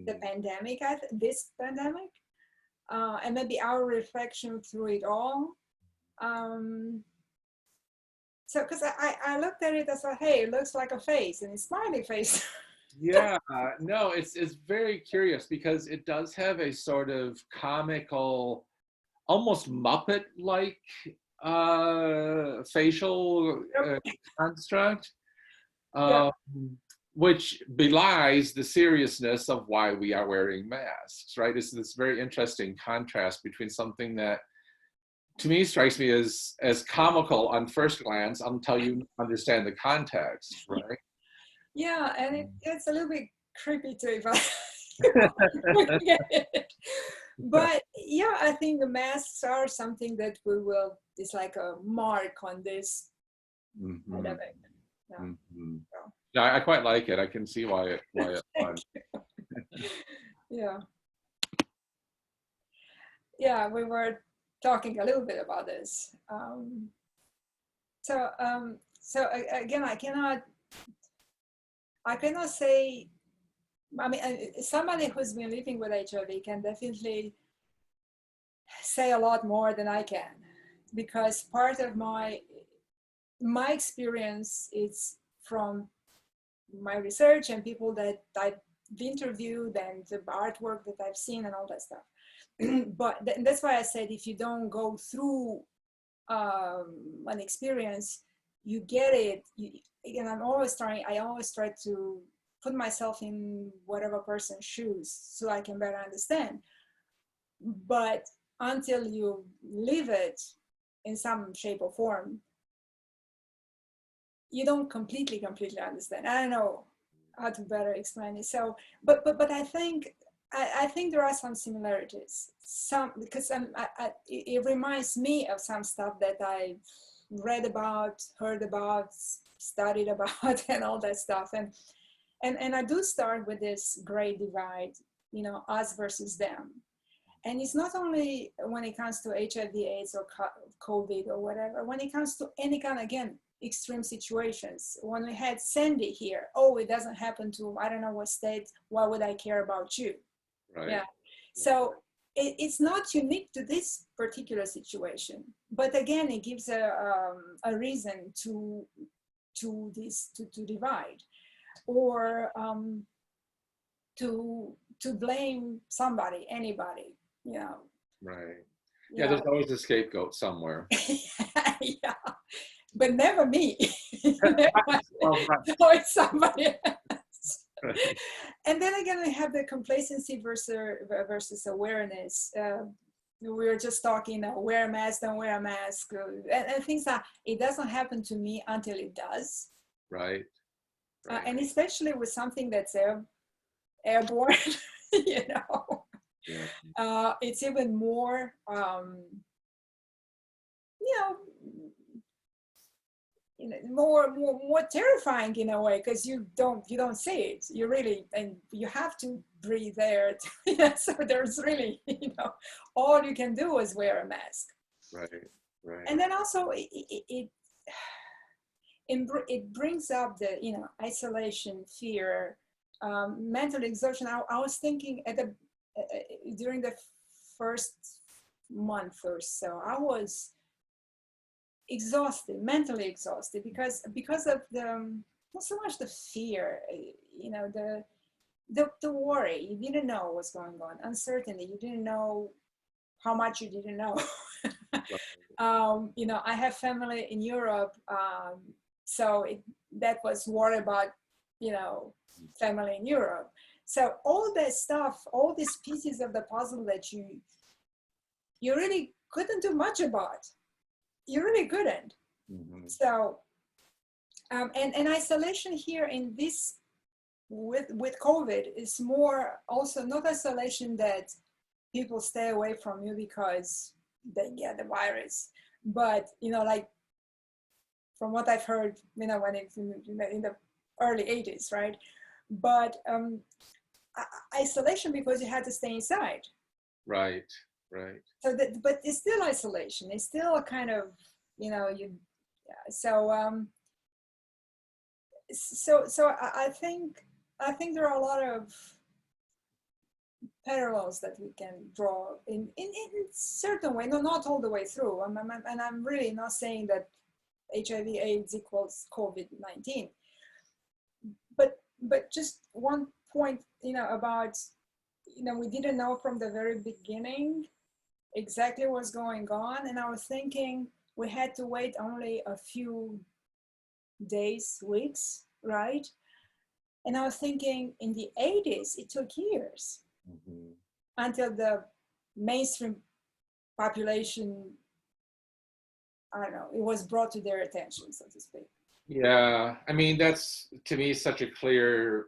the pandemic, this pandemic? And maybe our reflection through it all. So, because I looked at it, I thought, hey, it looks like a face, and it's a smiley face. Yeah, no, it's very curious because it does have a sort of comical, almost Muppet-like facial construct, which belies the seriousness of why we are wearing masks, right? It's this very interesting contrast between something that, to me, strikes me as comical on first glance until you understand the context, right? Yeah, and it's a little bit creepy too. But yeah, I think the masks are something that it's like a mark on this pandemic. Yeah. So. I quite like it. I can see why it's fun. Yeah. Yeah, we were talking a little bit about this. So again, I cannot say, I mean, somebody who's been living with HIV can definitely say a lot more than I can, because part of my experience is from my research and people that I've interviewed and the artwork that I've seen and all that stuff. But that's why I said, if you don't go through an experience, you get it. Again, I always try to put myself in whatever person's shoes so I can better understand. But until you live it in some shape or form, you don't completely understand. I don't know how to better explain it. So, but I think there are some similarities. Some, because it reminds me of some stuff that I read about, heard about, studied about, and all that stuff. And I do start with this great divide, you know, us versus them. And it's not only when it comes to HIV/AIDS or COVID or whatever. When it comes to any kind, again, extreme situations. When we had Sandy here, oh, it doesn't happen to, I don't know what state, why would I care about you? Right. Yeah. So it's not unique to this particular situation, but again, it gives a reason to divide, or to blame somebody, anybody, you know. Right. Yeah, there's always a scapegoat somewhere. Yeah, but never me. Always somebody else. And then again, we have the complacency versus awareness. We were just talking, wear a mask, don't wear a mask, and things that it doesn't happen to me until it does. Right. And especially with something that's airborne, you know. Yeah. It's even more, more terrifying in a way, because you don't see it. You really, and you have to breathe air. So there's really, all you can do is wear a mask. Right. And then also it brings up the isolation, fear, mental exhaustion. I was thinking during the first month or so, I was exhausted, mentally exhausted, because of the, not so much the fear, the worry. You didn't know what's going on, uncertainty. You didn't know how much you didn't know. I have family in Europe, so that was worry about, family in Europe. So all that stuff, all these pieces of the puzzle that you really couldn't do much about. You really couldn't. Mm-hmm. So, and isolation here in this, with COVID, is more also not isolation that people stay away from you because they get the virus, but like from what I've heard, when it's in the early 80s, right? But isolation because you had to stay inside. Right. So but it's still isolation. It's still a kind of, so I think there are a lot of parallels that we can draw in certain way, no, not all the way through. And I'm really not saying that HIV/AIDS equals COVID-19, but just one point, about, we didn't know from the very beginning exactly what's going on, and I was thinking we had to wait only a few days, weeks, right? And I was thinking in the 80s, it took years until the mainstream population, I don't know, it was brought to their attention, so to speak. Yeah, I mean, that's, to me, such a clear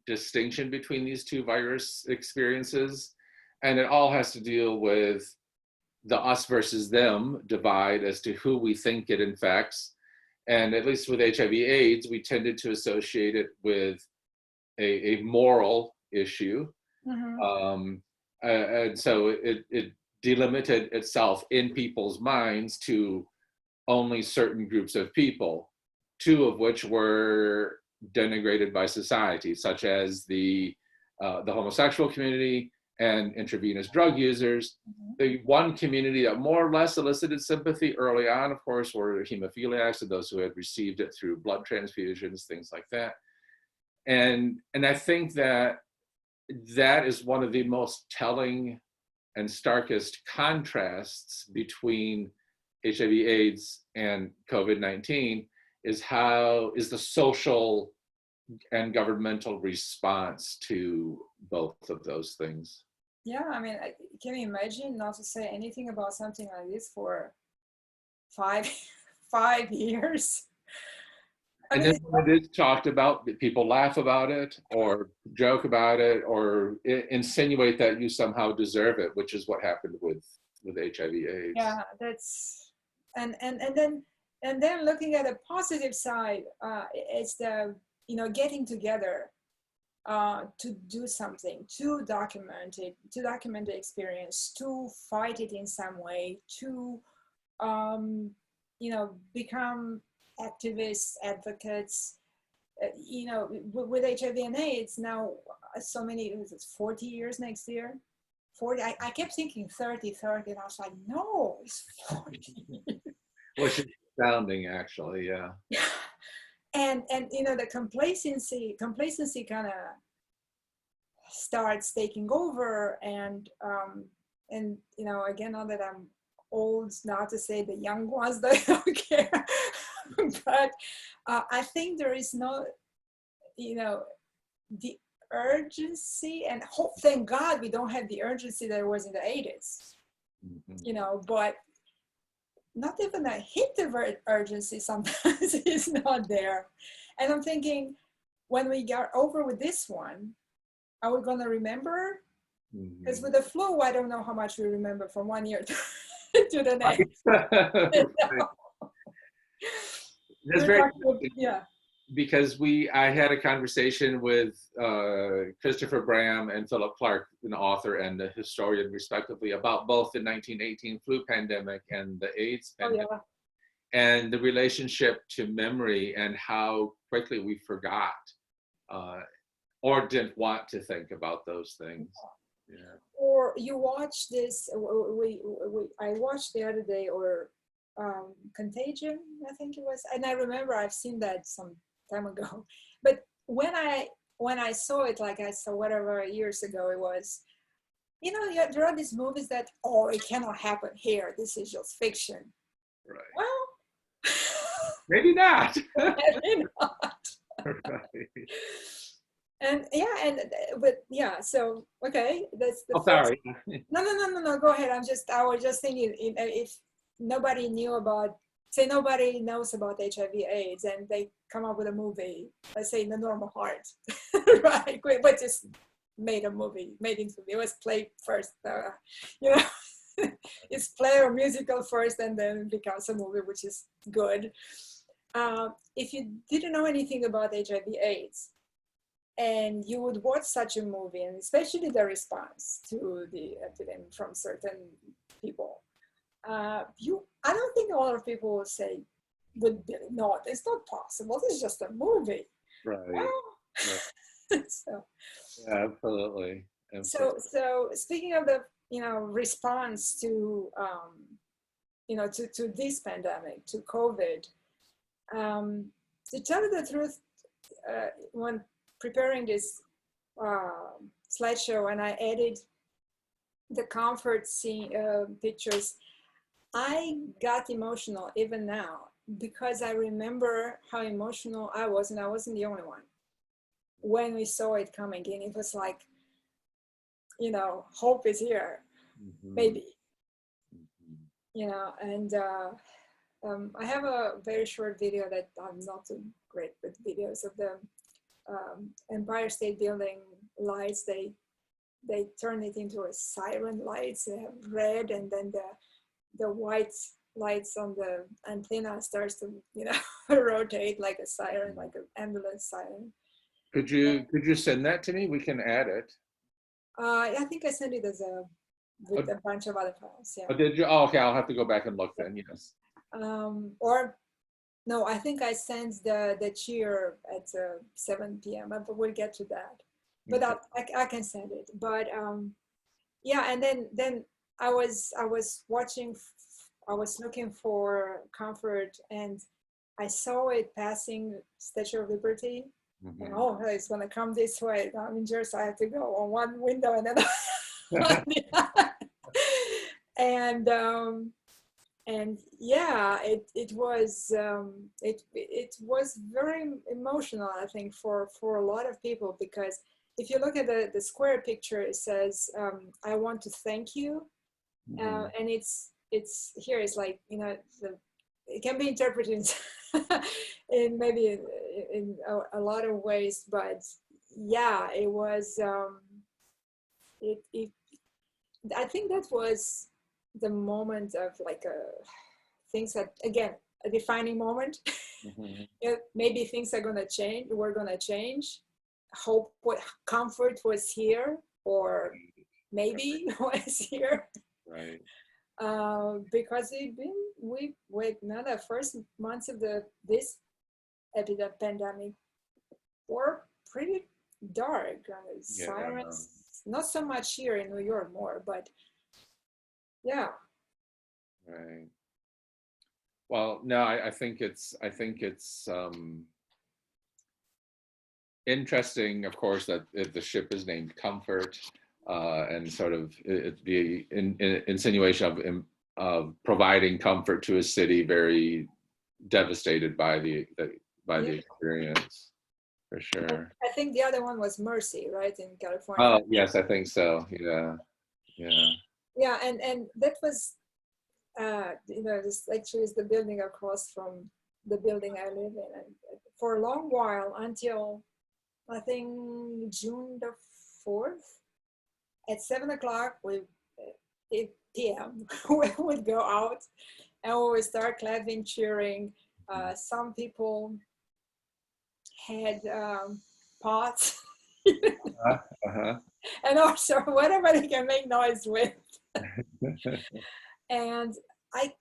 distinction between these two virus experiences. And it all has to deal with the us versus them divide as to who we think it infects. And at least with HIV/AIDS, we tended to associate it with a moral issue. Mm-hmm. And so it delimited itself in people's minds to only certain groups of people, two of which were denigrated by society, such as the homosexual community and intravenous drug users. Mm-hmm. The one community that more or less elicited sympathy early on, of course, were hemophiliacs and those who had received it through blood transfusions, things like that. And I think that is one of the most telling and starkest contrasts between HIV/AIDS and COVID-19 is how is the social and governmental response to both of those things. Yeah, I mean, can you imagine not to say anything about something like this for five 5 years? I And mean, then when it is talked about, people laugh about it or joke about it or insinuate that you somehow deserve it, which is what happened with HIV/AIDS. yeah, that's and then looking at the positive side, it's the getting together to do something, to document it, to document the experience, to fight it in some way, to become activists, advocates. With HIV and AIDS now, so many, 40 years next year. 40, I kept thinking 30, and I was like, no, it's 40. Which is astounding, actually, yeah. And the complacency kind of starts taking over, and again, now that I'm old, not to say the young ones that don't care, but I think there is no, the urgency, and thank God we don't have the urgency that was in the 80s, but not even a hint of urgency sometimes is not there. And I'm thinking, when we get over with this one, are we going to remember? Because with the flu, I don't know how much we remember from 1 year to the next. That's very yeah. Because I had a conversation with Christopher Bram and Philip Clark, an author and a historian respectively, about both the 1918 flu pandemic and the AIDS pandemic, and the relationship to memory and how quickly we forgot or didn't want to think about those things. Yeah. Or you watch this, I watched the other day, or Contagion, I think it was, and I remember I've seen that some time ago, but when I saw it, like I saw whatever years ago it was, there are these movies that, it cannot happen here, this is just fiction. Right. Well, maybe not. Maybe not. Right. And so okay, that's the sorry. No, go ahead. I was just thinking, if nobody nobody knows about HIV/AIDS, and they come up with a movie, let's say The Normal Heart, right? But just made into, it was played first, it's play or musical first, and then it becomes a movie, which is good. If you didn't know anything about HIV/AIDS, and you would watch such a movie, and especially the response to the epidemic from certain people, I don't think a lot of people would say, no, it's not possible, it's just a movie. Right. Well, right. So, yeah, absolutely. So speaking of the response to to this pandemic, to COVID, to tell you the truth, when preparing this slideshow, and I added the comfort scene pictures, I got emotional even now, because I remember how emotional I was, and I wasn't the only one, when we saw it coming in. It was like, hope is here, maybe. And I have a very short video that I'm not too great with videos of the Empire State Building lights. They turn it into a siren lights, red, and then the white lights on the antenna starts to rotate like a siren, like an ambulance siren. Could you send that to me? We can add it. I think I sent it with a bunch of other files. Yeah. Oh, did you? Oh, okay. I'll have to go back and look then. Yes. Or no, I think I sent the cheer at 7 p.m. But we'll get to that. But okay. I can send it. But yeah, and then I was watching. I was looking for comfort, and I saw it passing Statue of Liberty. Mm-hmm. And it's gonna come this way. I'm in Jersey. I have to go on one window and then on the other. And And yeah, it was it was very emotional, I think, for a lot of people, because if you look at the square picture, it says, I want to thank you. And it's here, it's like, you know, it can be interpreted in maybe in a lot of ways, but yeah, it was it I think that was the moment of like things that, again, a defining moment. Maybe things are gonna change. We're gonna change. Hope, what comfort was here, or maybe was here. Right. Because the first months of this pandemic were pretty dark. Yeah. Sirens, not so much here in New York, more, but yeah. Right. Well, no, I think it's interesting, of course, that the ship is named Comfort, and sort of the insinuation of providing comfort to a city very devastated by the experience, for sure. I think the other one was Mercy, right, in California. Oh yes, I think so. Yeah, yeah. Yeah, and that was, you know, this actually is the building across from the building I live in, and for a long while, until I think June the 4th, at 7 o'clock, 8 p.m., we would go out and we would start clapping, cheering. Some people had pots, and also whatever they can make noise with. And I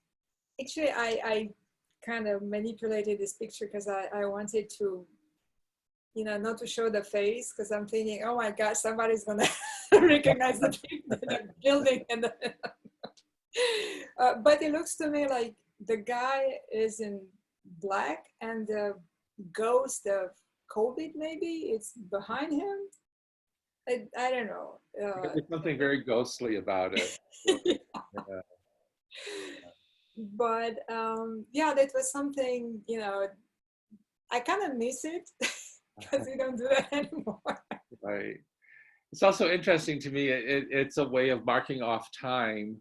kind of manipulated this picture because I wanted to, you know, not to show the face, because I'm thinking, oh my God, somebody's gonna recognize the building. And but it looks to me like the guy is in black, and the ghost of COVID, maybe it's behind him. I don't know. There's something very ghostly about it. Yeah. But yeah, that was something, you know, I kind of miss it because we don't do that anymore. Right. It's also interesting to me. It's a way of marking off time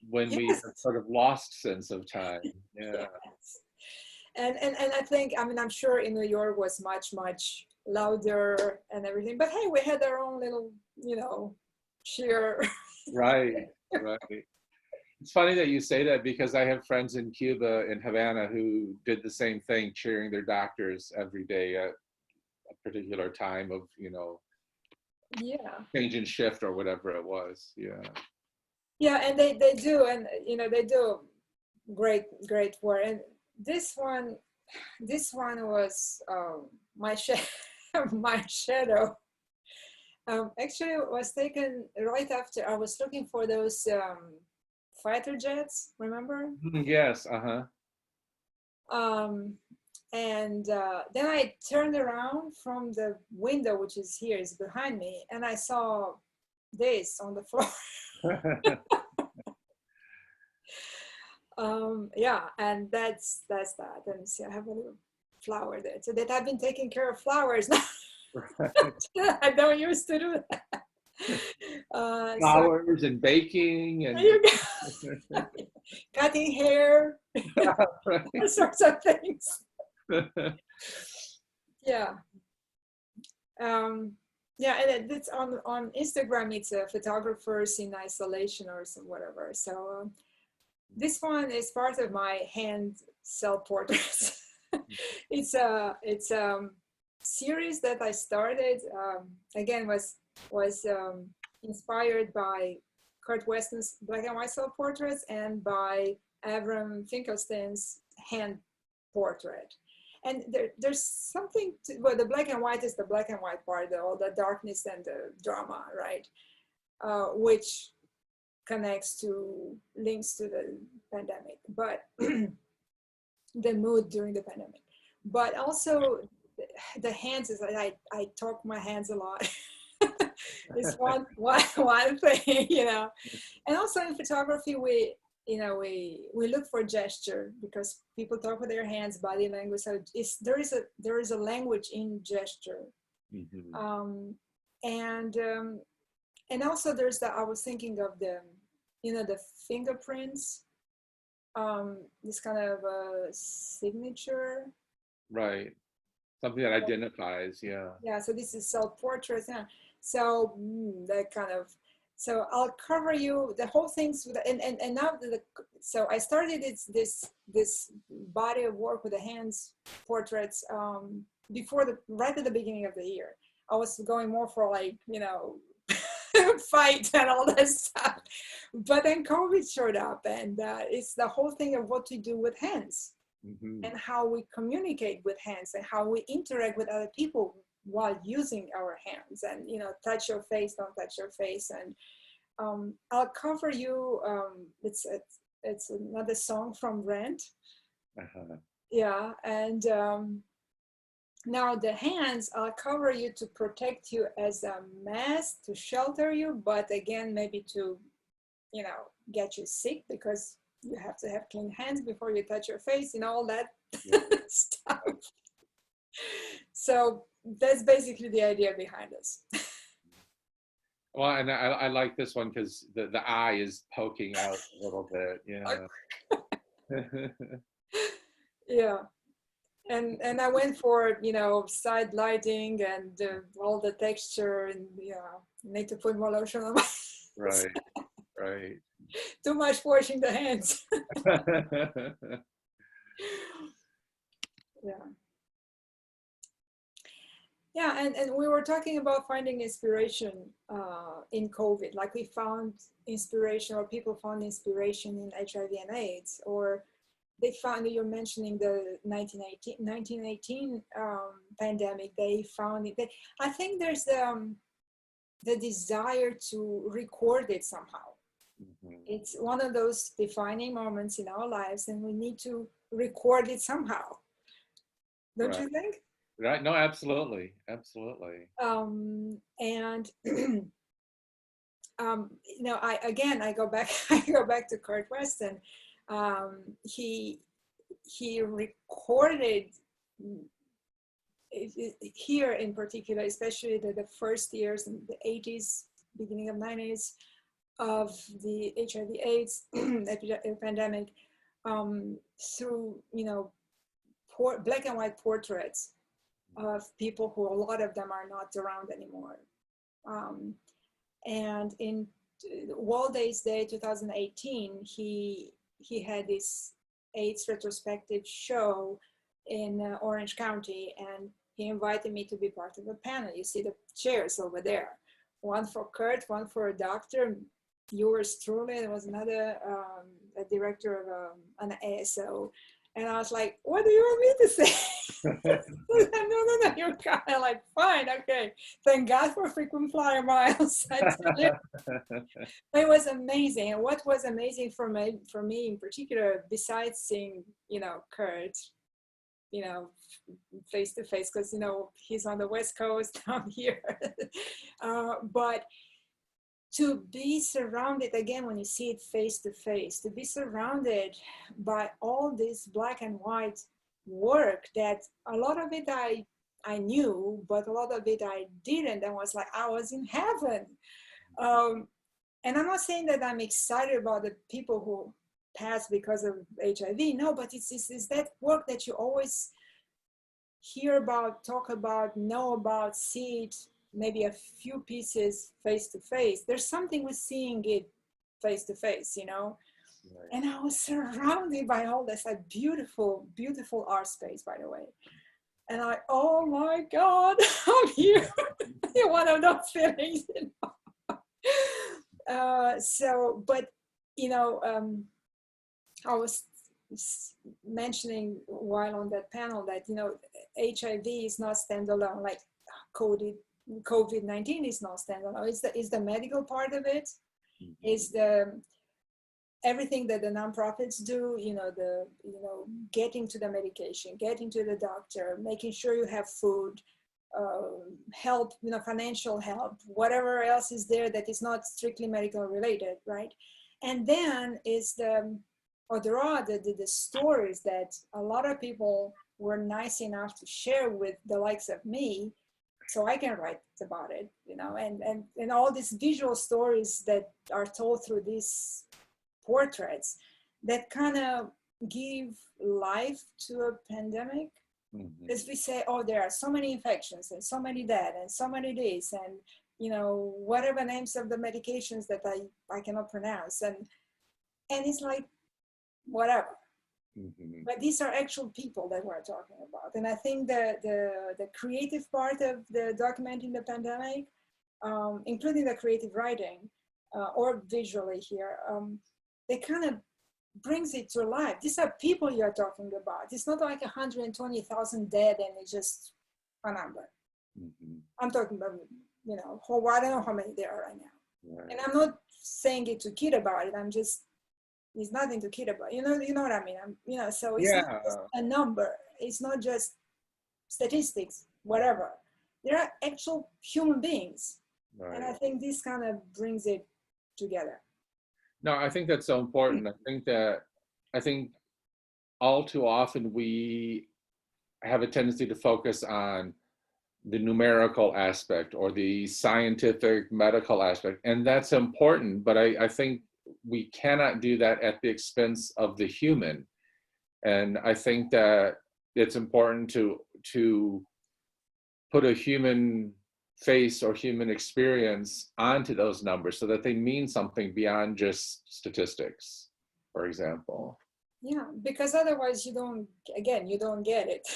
when we have sort of lost sense of time. Yeah. Yes. And I think, I mean, I'm sure in New York was much louder and everything, but hey, we had our own little, you know, cheer. Right. Right. It's funny that you say that, because I have friends in Cuba, in Havana, who did the same thing, cheering their doctors every day at a particular time of, you know, change in shift or whatever it was. Yeah. Yeah, and they do, and you know, they do great work. And this one was my my shadow. Actually, it was taken right after I was looking for those fighter jets, remember? Yes, and then I turned around from the window, which is here, is behind me, and I saw this on the floor. Yeah, and that's that. And see, I have a little flower there, so that I've been taking care of flowers now. I don't used to do that. Flowers and baking and cutting hair, all sorts of things. Yeah. Yeah, and it's on Instagram. It's photographers in isolation or some whatever. So this one is part of my hand self-portraits. It's a series that I started. Again, was inspired by Kurt Weston's black and white self-portraits and by Avram Finkelstein's hand portrait. And there's something to, well, the black and white is the black and white part, all the darkness and the drama, right? Which links to the pandemic, but the mood during the pandemic. But also the hands is, I talk my hands a lot. It's one thing, you know. And also in photography, we look for gesture because people talk with their hands, body language. So there is a language in gesture. Mm-hmm. And also there's I was thinking of the fingerprints, this kind of a signature. Right. Something that identifies, yeah. Yeah, so this is self-portraits. Yeah. So that kind of, so I'll cover you the whole things with, and now so I started this body of work with the hands portraits before right at the beginning of the year. I was going more for like, fight and all that stuff. But then COVID showed up, and it's the whole thing of what to do with hands. Mm-hmm. And how we communicate with hands and how we interact with other people while using our hands, and touch your face, don't touch your face. And I'll cover you, it's another song from Rent. Uh-huh. Yeah. And now the hands, I'll cover you to protect you as a mask, to shelter you, but again maybe to get you sick, because you have to have clean hands before you touch your face, all that stuff. So that's basically the idea behind this. Well, and I like this one because the eye is poking out a little bit, Yeah. And I went for, side lighting and all the texture, and need to put more lotion on my Right, right. too much washing the hands. Yeah. Yeah, and we were talking about finding inspiration in COVID. Like we found inspiration, or people found inspiration in HIV and AIDS, or they found, you're mentioning the 1918 pandemic, they found it. I think there's the desire to record it somehow. Mm-hmm. It's one of those defining moments in our lives, and we need to record it somehow. Don't you think? Right. No, absolutely. Absolutely. And I go back to Kurt Weston. He recorded here in particular, especially the first years in the 80s, beginning of 90s of the HIV/AIDS pandemic, through black and white portraits of people who, a lot of them are not around anymore. And in Waldays Day 2018, he had this AIDS retrospective show in Orange County, and he invited me to be part of a panel. You see the chairs over there, one for Kurt, one for a doctor, yours truly. There was another a director of an ASO. And I was like, what do you want me to say? No, you're kind of like, fine, okay. Thank God for frequent flyer miles. It was amazing. And what was amazing for me in particular, besides seeing, Kurt, face to face, because, he's on the West Coast, I'm here. But to be surrounded, again, when you see it face to face, to be surrounded by all this black and white work, that a lot of it I knew, but a lot of it I didn't, and was like, I was in heaven. And I'm not saying that I'm excited about the people who passed because of HIV, no, but it's that work that you always hear about, talk about, know about, see it, maybe a few pieces face to face. There's something with seeing it face to face, Right. And I was surrounded by all this, like beautiful, beautiful art space, by the way. And oh my God, I'm here. One of those feelings, but I was mentioning while on that panel that HIV is not standalone, like COVID-19 is not standalone. It's the medical part of it. Mm-hmm. Is the everything that the nonprofits do, getting to the medication, getting to the doctor, making sure you have food, help, financial help, whatever else is there that is not strictly medical related, right? And then there are the stories that a lot of people were nice enough to share with the likes of me, so I can write about it, you know, and all these visual stories that are told through these portraits that kind of give life to a pandemic. Because we say, oh, there are so many infections and so many that and so many this and, you know, whatever names of the medications that I cannot pronounce. And it's like, whatever. But these are actual people that we're talking about. And I think the creative part of the documenting the pandemic, including the creative writing or visually here, they kind of brings it to life. These are people you're talking about. It's not like 120,000 dead and it's just a number. I'm talking about, you know, I don't know how many there are right now. Right. And I'm not saying it to kid about it. I'm just, it's nothing to kid about. You know what I mean? You know, so it's not just a number. It's not just statistics, whatever. There are actual human beings. Right. And I think this kind of brings it together. No, I think that's so important. I think all too often we have a tendency to focus on the numerical aspect or the scientific medical aspect, and that's important, but I think we cannot do that at the expense of the human. And I think that it's important to put a human face or human experience onto those numbers so that they mean something beyond just statistics, for example. Yeah, because otherwise you don't get it.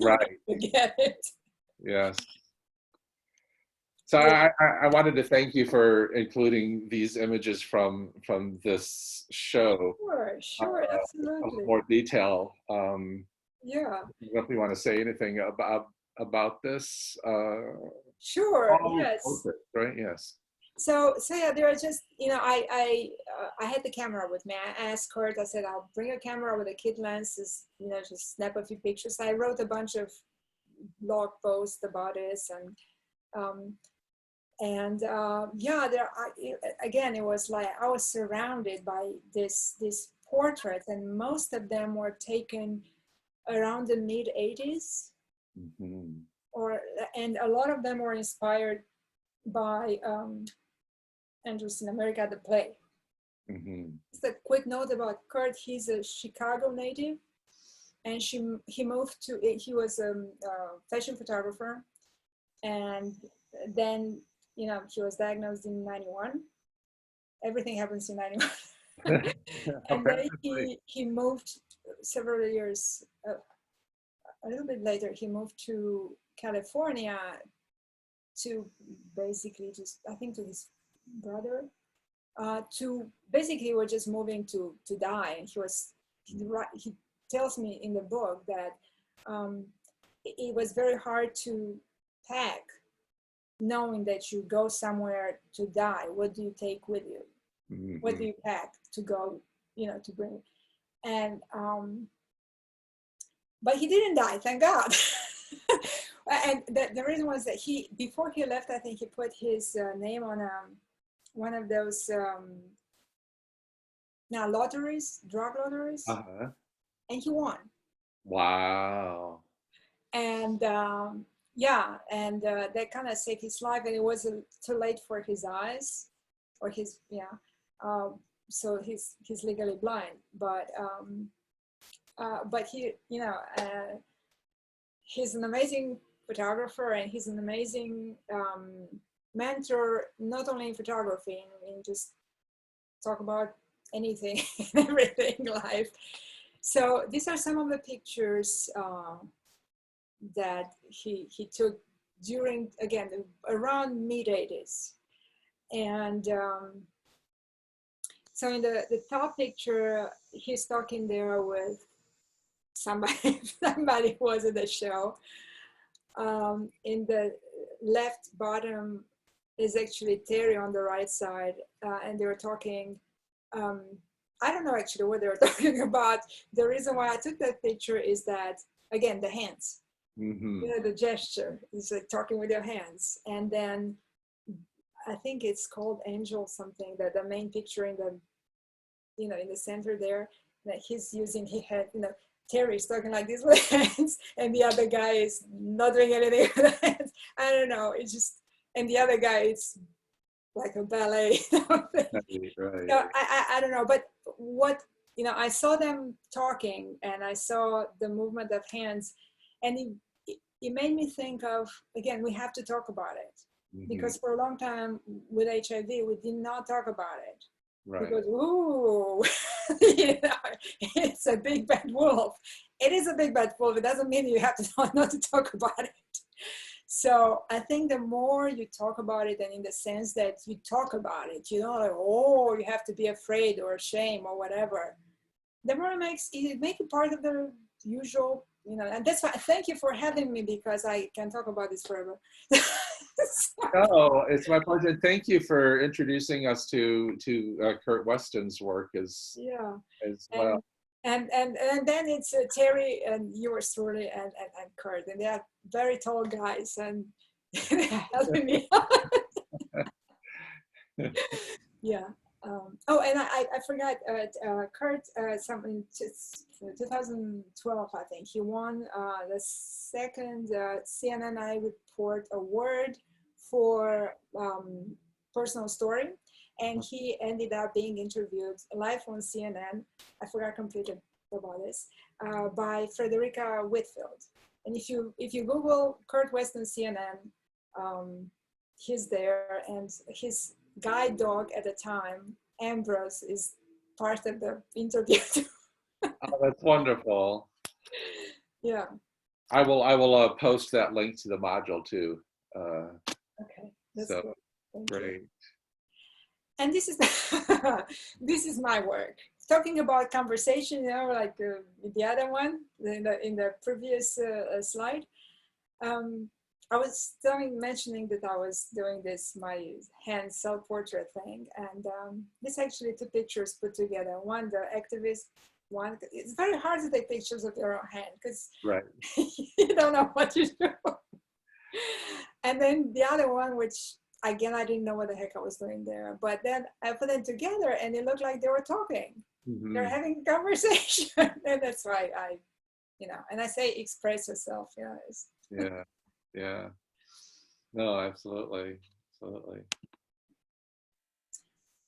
Right. You get it. Yes. So I wanted to thank you for including these images from this show. Sure, absolutely. More detail. Yeah. If you want to say anything about this. Sure. Yes. Portrait, right. Yes. So yeah, there are just, you know, I had the camera with me. I asked Kurt. I said, I'll bring a camera with a kit lens, you know, just snap a few pictures. I wrote a bunch of blog posts about this, yeah, again, it was like I was surrounded by this portraits, and most of them were taken around the mid 80s, and a lot of them were inspired by Andrews in America, the play. Just a quick note about Kurt. He's a Chicago native, and he was a fashion photographer, and then, you know, he was diagnosed in 91. Everything happens in 91. And then he moved several years, a little bit later, he moved to California to basically just, I think, to his brother, to basically were just moving to die. And he tells me in the book that it was very hard to pack, knowing that you go somewhere to die. What do you take with you? What do you pack to go, you know, to bring? And but he didn't die, thank God. And the reason was that before he left, I think he put his name on one of those lotteries, drug lotteries, and he won. Wow. And yeah, and that kind of saved his life, and it wasn't too late for his eyes, or his, so he's legally blind, but he, you know, he's an amazing photographer, and he's an amazing mentor, not only in photography, in just talk about anything and everything in life. So these are some of the pictures that he took during, again, around mid 80s. And so in the top picture, he's talking there with somebody who was at the show. In the left bottom is actually Terry on the right side, and they were talking. I don't know actually what they were talking about. The reason why I took that picture is that, again, the hands, you know, the gesture is like talking with your hands. And then I think it's called Angel something, that the main picture in the in the center there, that he's using, he had, Terry's talking like this with hands, and the other guy is not doing anything with hands. I don't know. It's just, and the other guy is like a ballet. Right. So I don't know, but what, I saw them talking, and I saw the movement of hands, and it made me think of, again, we have to talk about it, because for a long time with HIV, we did not talk about it. Right. Because, ooh, it's a big bad wolf. It is a big bad wolf. It doesn't mean you have to not to talk about it. So I think the more you talk about it, and in the sense that you talk about it, like, oh, you have to be afraid or ashamed or whatever, the more it makes it part of the usual, and that's why, thank you for having me, because I can talk about this forever. Oh, it's my pleasure. Thank you for introducing us to Kurt Weston's work as well. And then it's Terry and yours truly and Kurt, and they are very tall guys, and they're helping me out. Yeah. Oh, and I forgot, Kurt, something, 2012, I think, he won the second CNN Report Award for personal story, and he ended up being interviewed live on CNN. I forgot completely about this, by Frederica Whitfield. And if you Google Kurt Weston CNN, he's there, and his guide dog at the time, Ambrose, is part of the interview. Oh, that's wonderful. Yeah. I will post that link to the module too. Okay, that's so good. Great. And this is this is my work. Talking about conversation, like the other one in the previous slide. I was mentioning that I was doing my hand self-portrait thing, and this actually 2 pictures put together. One, the activist one. It's very hard to take pictures of your own hand, because you don't know what you do. And then the other one, which again, I didn't know what the heck I was doing there, but then I put them together, and it looked like they were talking. They're having a conversation, and that's why I, and I say express yourself. Yeah. No, absolutely.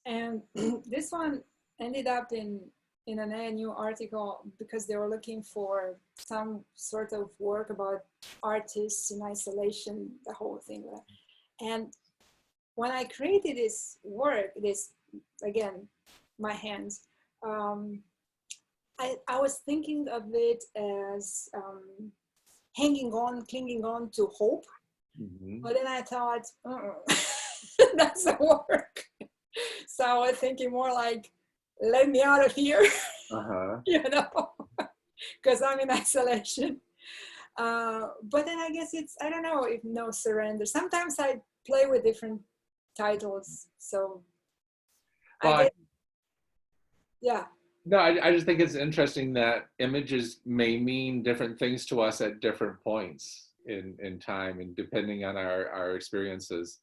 And this one ended up in an A&U article, because they were looking for some sort of work about artists in isolation, the whole thing. And when I created this work, again, my hands, I was thinking of it as clinging on to hope. But then I thought, that doesn't work. So I was thinking more like, let me out of here, because I'm in isolation. But then I guess I don't know if no surrender. Sometimes I play with different titles. So No, I just think it's interesting that images may mean different things to us at different points in time, and depending on our experiences.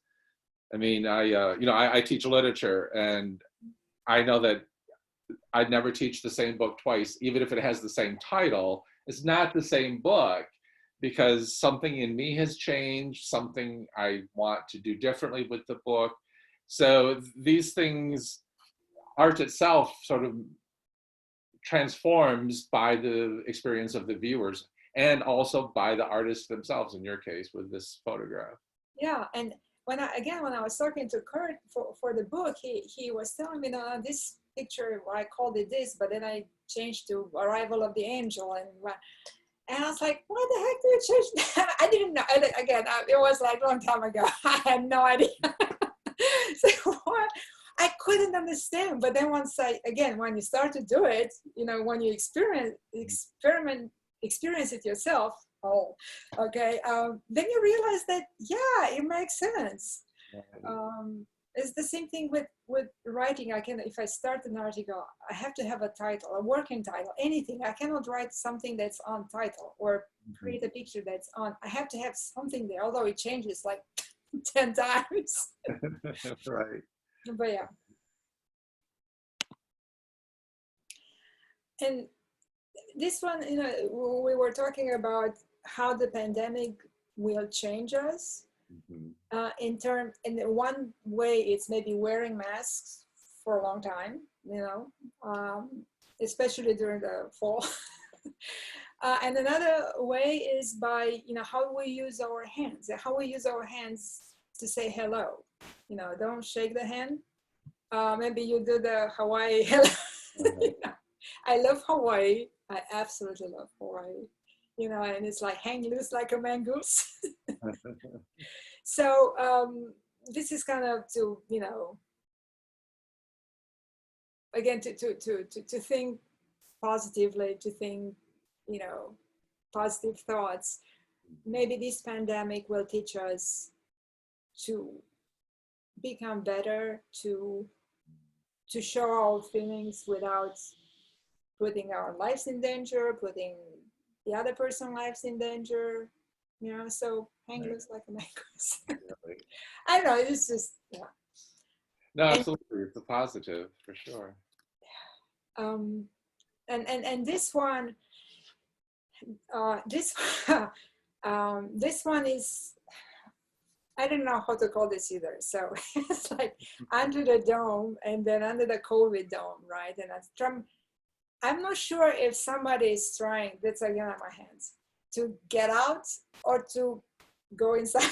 I mean, I teach literature, and I know that I'd never teach the same book twice, even if it has the same title. It's not the same book, because something in me has changed, something I want to do differently with the book. So these things, art itself sort of transforms by the experience of the viewers, and also by the artists themselves, in your case with this photograph. Yeah, and when I was talking to Kurt for the book, he was telling me, this picture, I called it this, but then I changed to Arrival of the Angel, and I was like, why the heck did you change that? I didn't know. Again, it was like a long time ago. I had no idea. So what? I couldn't understand. But then when you start to do it, when you experience it yourself, then you realize that, it makes sense. It's the same thing with writing. If I start an article, I have to have a title, a working title, anything. I cannot write something that's on title or create a picture that's on. I have to have something there, although it changes like 10 times. Right. But yeah. And this one, we were talking about how the pandemic will change us. Mhm. In one way, it's maybe wearing masks for a long time, especially during the fall. And another way is by, how we use our hands, to say hello. Don't shake the hand. Maybe you do the Hawaii hello. I love Hawaii. I absolutely love Hawaii. And it's like hang loose like a mongoose. So this is kind of to, again, to think positively, to think, positive thoughts. Maybe this pandemic will teach us to become better, to show our feelings without putting our lives in danger, putting the other person's lives in danger, so hang loose like a mongoose. I don't know, it's just, yeah. No, absolutely. It's a positive for sure. And this one, this one is, I don't know how to call this either. So it's like under the dome and then under the COVID dome, right? And I'm not sure if somebody is trying, that's again on my hands, to get out or to go inside.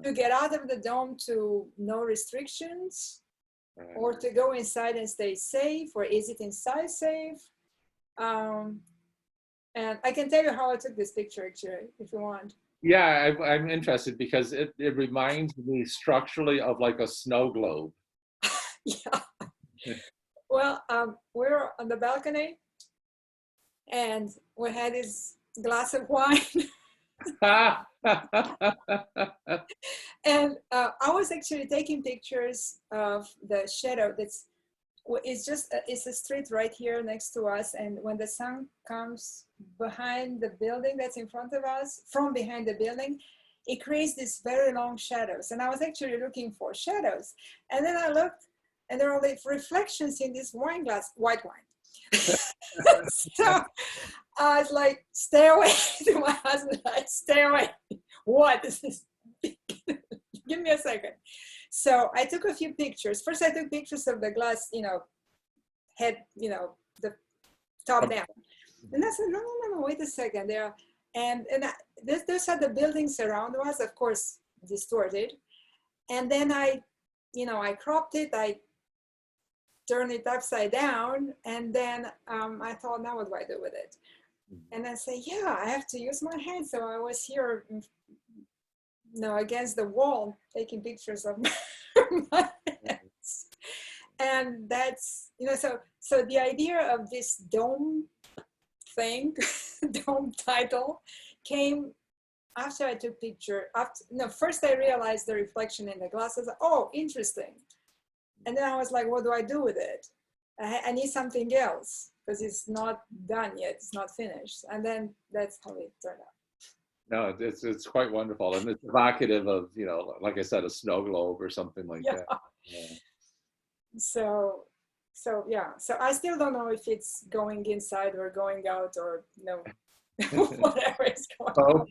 To get out of the dome to no restrictions, or to go inside and stay safe, or is it inside safe? And I can tell you how I took this picture, actually, if you want. Yeah, I'm interested because it reminds me structurally of like a snow globe. Yeah. Well, we're on the balcony and we had this glass of wine. And I was actually taking pictures of the shadow it's a street right here next to us, and when the sun comes behind the building that's in front of us, from behind the building, it creates these very long shadows. And I was actually looking for shadows, and then I looked and there are like reflections in this wine glass, white wine. So I was like, stay away. To my husband, like, stay away. What is this? Give me a second. So I took a few pictures. First, I took pictures of the glass, head, the top down. And I said, no, wait a second. Those are the buildings around us, of course, distorted. And then I cropped it. I turned it upside down. And then I thought, now what do I do with it? And I say, yeah, I have to use my hands. So I was here, against the wall, taking pictures of my hands. And that's, so the idea of this dome thing, dome title, came after I took picture. First I realized the reflection in the glass. I was like, oh, interesting. And then I was like, what do I do with it? I need something else because it's not done yet. It's not finished. And then that's how it turned out. No, it's quite wonderful, and it's evocative of, like I said, a snow globe or something like that. Yeah. So yeah. So I still don't know if it's going inside or going out or whatever is going on.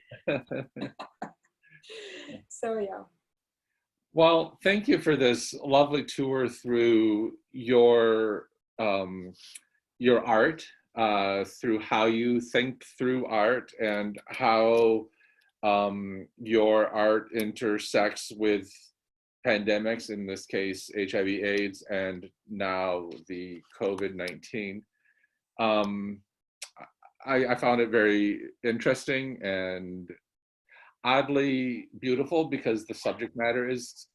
So yeah. Well, thank you for this lovely tour through your art, through how you think through art, and how your art intersects with pandemics, in this case, HIV/AIDS, and now the COVID-19. I found it very interesting and oddly beautiful because the subject matter is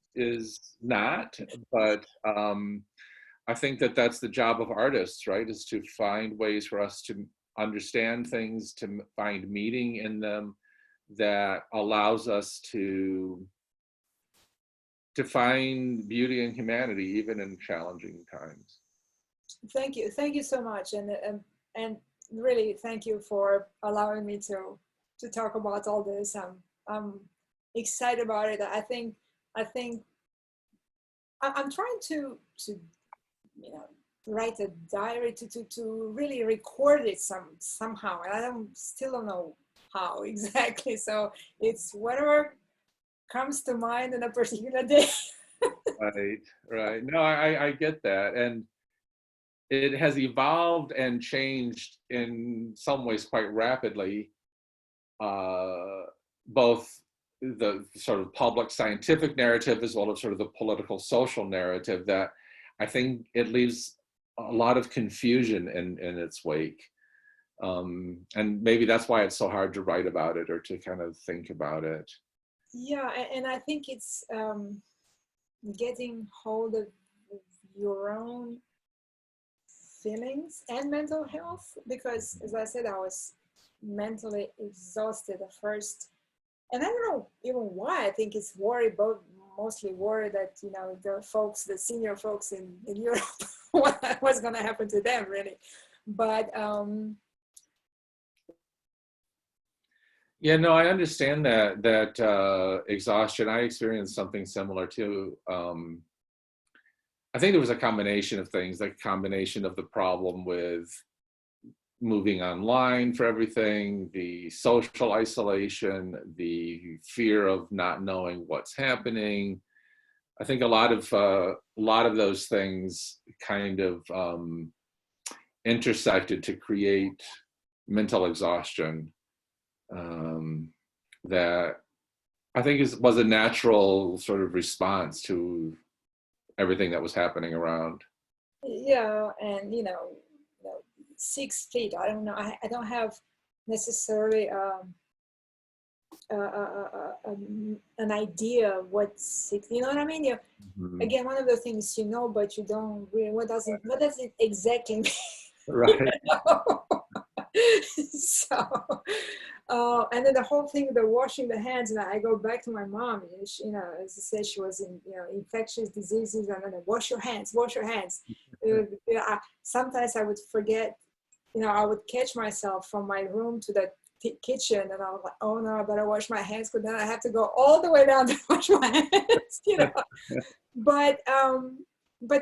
not, but I think that that's the job of artists, right? Is to find ways for us to understand things, to find meaning in them that allows us to find beauty in humanity, even in challenging times. Thank you so much, and really thank you for allowing me to talk about all this. I'm excited about it. I think I'm trying to write a diary to really record it somehow. And still don't know how exactly. So it's whatever comes to mind in a particular day. Right, right. No, I get that. And it has evolved and changed in some ways quite rapidly, both the sort of public scientific narrative as well as sort of the political social narrative, that I think it leaves a lot of confusion in its wake. And maybe that's why it's so hard to write about it or to kind of think about it. Yeah, and I think it's getting hold of your own feelings and mental health, because as I said, I was mentally exhausted at first, and I don't know even why. I think it's mostly worried that, you know, the senior folks in Europe, what's going to happen to them, really. But yeah, no, I understand that exhaustion. I experienced something similar too. I think there was a combination of things, like a combination of the problem with moving online for everything, the social isolation, the fear of not knowing what's happening. I think a lot of those things kind of intersected to create mental exhaustion, that I think was a natural sort of response to everything that was happening around. yeah, and you know, 6 feet. I don't know. I don't have necessarily an idea of what 6. You know what I mean? You, Mhm. again, one of the things you know, but you don't really. What does it exactly mean? Right. So, and then the whole thing with the washing the hands, and I go back to my mom. She, you know, as I said, she was in, you know, infectious diseases, and then wash your hands, wash your hands. Sometimes I would forget. You know, I would catch myself from my room to the kitchen, and I was like, "Oh no, I better wash my hands," because then I have to go all the way down to wash my hands. You know, but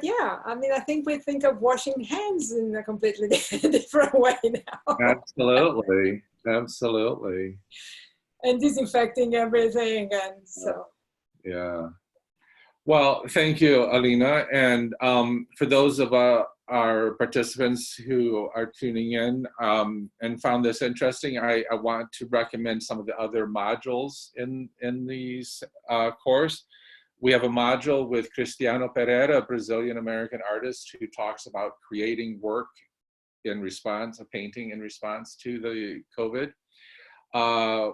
yeah, I mean, I think we think of washing hands in a completely different way now. Absolutely, absolutely. And disinfecting everything, and so. Yeah. Well, thank you, Alina. And for those of our participants who are tuning in and found this interesting, I want to recommend some of the other modules in these course. We have a module with Cristiano Pereira, a Brazilian-American artist, who talks about creating work in response, a painting in response to the COVID.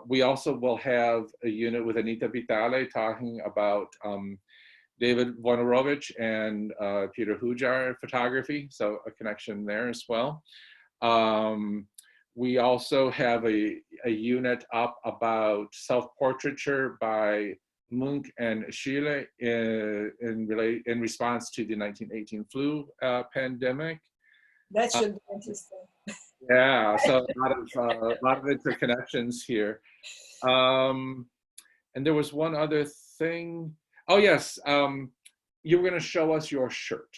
We also will have a unit with Anita Vitale talking about David Wojnarowicz and Peter Hujar photography, so a connection there as well. We also have a unit up about self-portraiture by Munch and Schiele in response to the 1918 flu pandemic. That should be interesting. Yeah, so a lot of interconnections here. And there was one other thing. Oh yes, you were going to show us your shirt.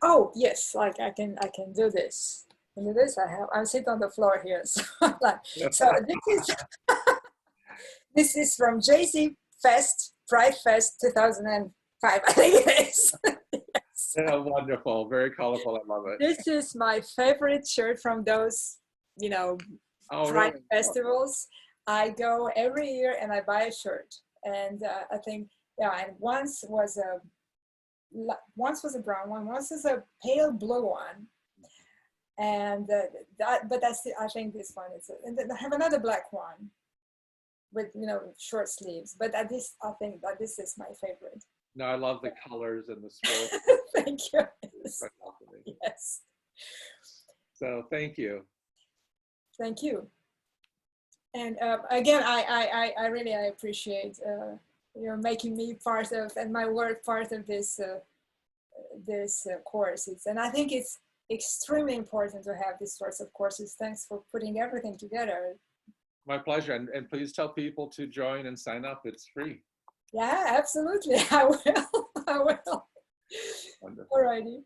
Oh yes, like I can do this. Can do this. I'm sitting on the floor here. So, so this is from JC Fest, Pride Fest 2005, I think it is. Yes. Yeah, wonderful, very colorful. I love it. This is my favorite shirt from those, you know, Pride really? festivals. I go every year and I buy a shirt, and I think, yeah, and once was a brown one, once is a pale blue one, and but that's I think this one is, and then I have another black one with, you know, short sleeves, but I think that this is my favorite. No, I love the colors and the swirl. Thank you. Yes. So thank you. Thank you. And again, I really appreciate you know, making me part of, and my work part of this course. And I think it's extremely important to have these sorts of courses. Thanks for putting everything together. My pleasure. And please tell people to join and sign up. It's free. Yeah, absolutely. I will. I will. Wonderful. All righty.